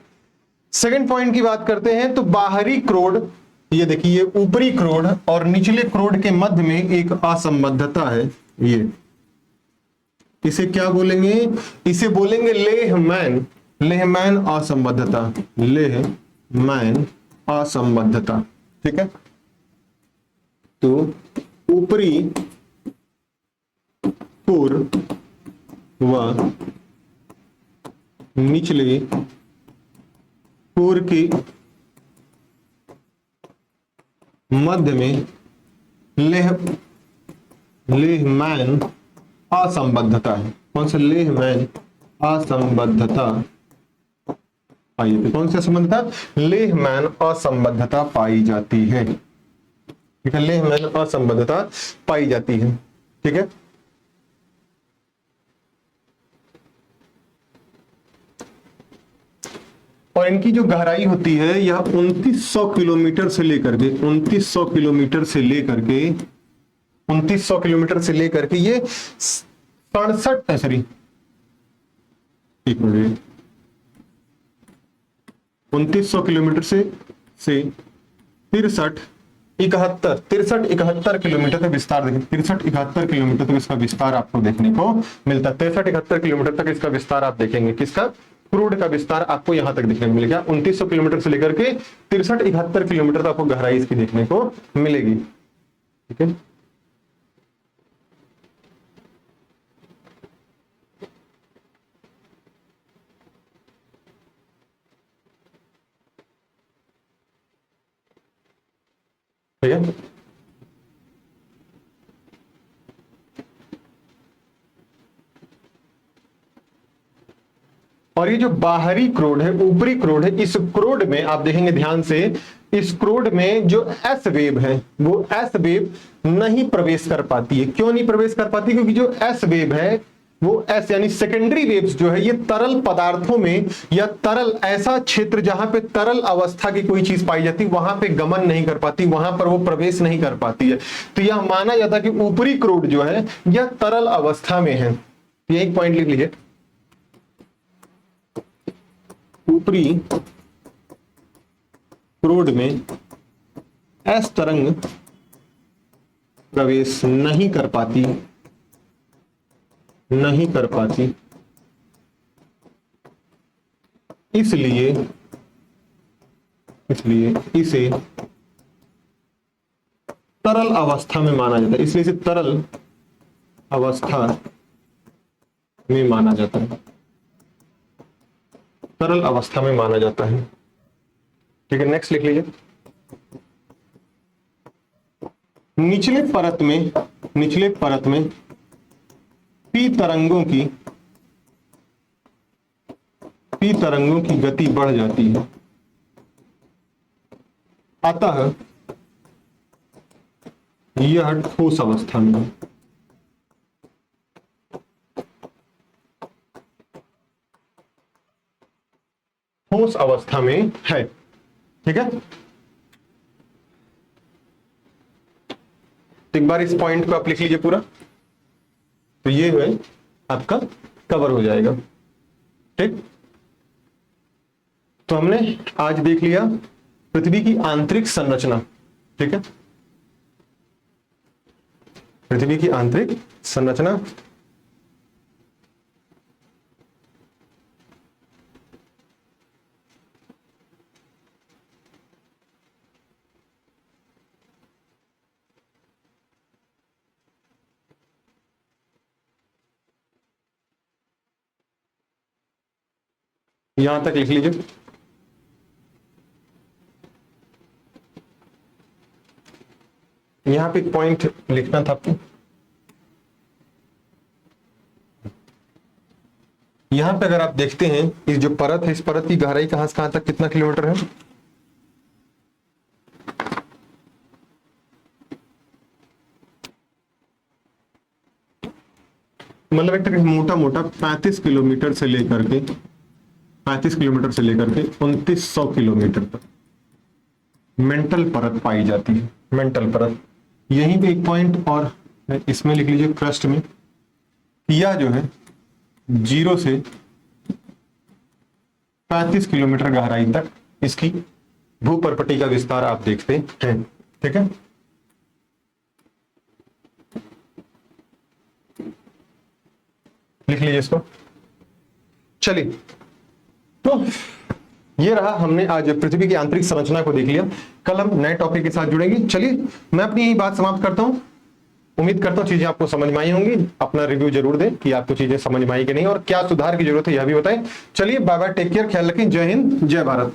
सेकंड पॉइंट की बात करते हैं तो बाहरी क्रूड, ये देखिए ऊपरी क्रूड और निचले क्रूड के मध्य में एक असंबद्धता है। ये इसे क्या बोलेंगे, इसे बोलेंगे लेहमैन असंबद्धता, लेहमैन असंबद्धता। ठीक है, तो ऊपरी कोर व निचले कोर के मध्य में लेहमैन असंबद्धता है। कौन सा, लेहमैन असंबद्धता पाई जाती है। कौन सी असंबद्धता, लेहमैन असंबद्धता पाई जाती है। ठीक है, लेहमैन असंबद्धता पाई जाती है। ठीक है, और इनकी जो गहराई होती है यह 2900 किलोमीटर से लेकर के 2900 किलोमीटर से लेकर के 2900 किलोमीटर से लेकर के ये 67 सॉरी 2900 किलोमीटर से 63-71 किलोमीटर तक विस्तार देखें। 63-71 किलोमीटर तक इसका विस्तार आपको देखने को मिलता है। 63-71 किलोमीटर तक इसका विस्तार आप देखेंगे। किसका, क्रूड का विस्तार आपको यहां तक देखने को मिलेगा। 2900 किलोमीटर से लेकर के 63-71 किलोमीटर तक आपको गहराई इसकी देखने को मिलेगी। ठीक है, ठीक है। और ये जो बाहरी क्रोड है, ऊपरी क्रोड है, इस क्रोड में आप देखेंगे ध्यान से, इस क्रोड में जो एस वेव है वो एस वेव नहीं प्रवेश कर पाती है। क्यों नहीं प्रवेश कर पाती? क्योंकि जो एस वेव है वो एस यानी सेकेंडरी वेव्स जो है ये तरल पदार्थों में या तरल ऐसा क्षेत्र जहां पे तरल अवस्था की कोई चीज पाई जाती वहां पे गमन नहीं कर पाती, वहां पर वो प्रवेश नहीं कर पाती है। तो यह माना जाता है कि ऊपरी क्रोड जो है यह तरल अवस्था में है। ये एक पॉइंट लिख लीजिए, ऊपरी क्रोड में एस तरंग प्रवेश नहीं कर पाती, इसलिए इसे तरल अवस्था में माना जाता है, इसलिए इसे तरल अवस्था में माना जाता है, तरल अवस्था में माना जाता है। ठीक है, नेक्स्ट लिख लीजिए, निचले परत में पी तरंगों की गति बढ़ जाती है, अतः यह ठोस अवस्था में है। ठोस अवस्था में है। ठीक है, तो एक बार इस पॉइंट को आप लिख लीजिए पूरा, तो ये है आपका कवर हो जाएगा। ठीक, तो हमने आज देख लिया पृथ्वी की आंतरिक संरचना। ठीक है, पृथ्वी की आंतरिक संरचना, यहां तक लिख लीजिए। यहां पे एक पॉइंट लिखना था आपको, यहां पे अगर आप देखते हैं इस जो परत है, इस परत की गहराई कहां से कहां तक कितना किलोमीटर है? मतलब एक तरह मोटा मोटा 35 किलोमीटर से लेकर के 2900 किलोमीटर तक मेंटल परत पाई जाती है। मेंटल परत, यहीं पे एक पॉइंट और इसमें लिख लीजिए क्रस्ट में, यह जो है 0 से 35 किलोमीटर गहराई तक इसकी भूपर्पटी का विस्तार आप देखते हैं। ठीक है, लिख लीजिए इसको। चलिए, तो ये रहा, हमने आज पृथ्वी की आंतरिक संरचना को देख लिया। कल हम नए टॉपिक के साथ जुड़ेंगे। चलिए, मैं अपनी यही बात समाप्त करता हूं। उम्मीद करता हूं चीजें आपको समझ में आई होंगी। अपना रिव्यू जरूर दें कि आपको चीजें समझ में आई कि नहीं और क्या सुधार की जरूरत है, यह भी बताएं। चलिए, बाय बाय, टेक केयर, ख्याल रखें। जय हिंद, जय भारत।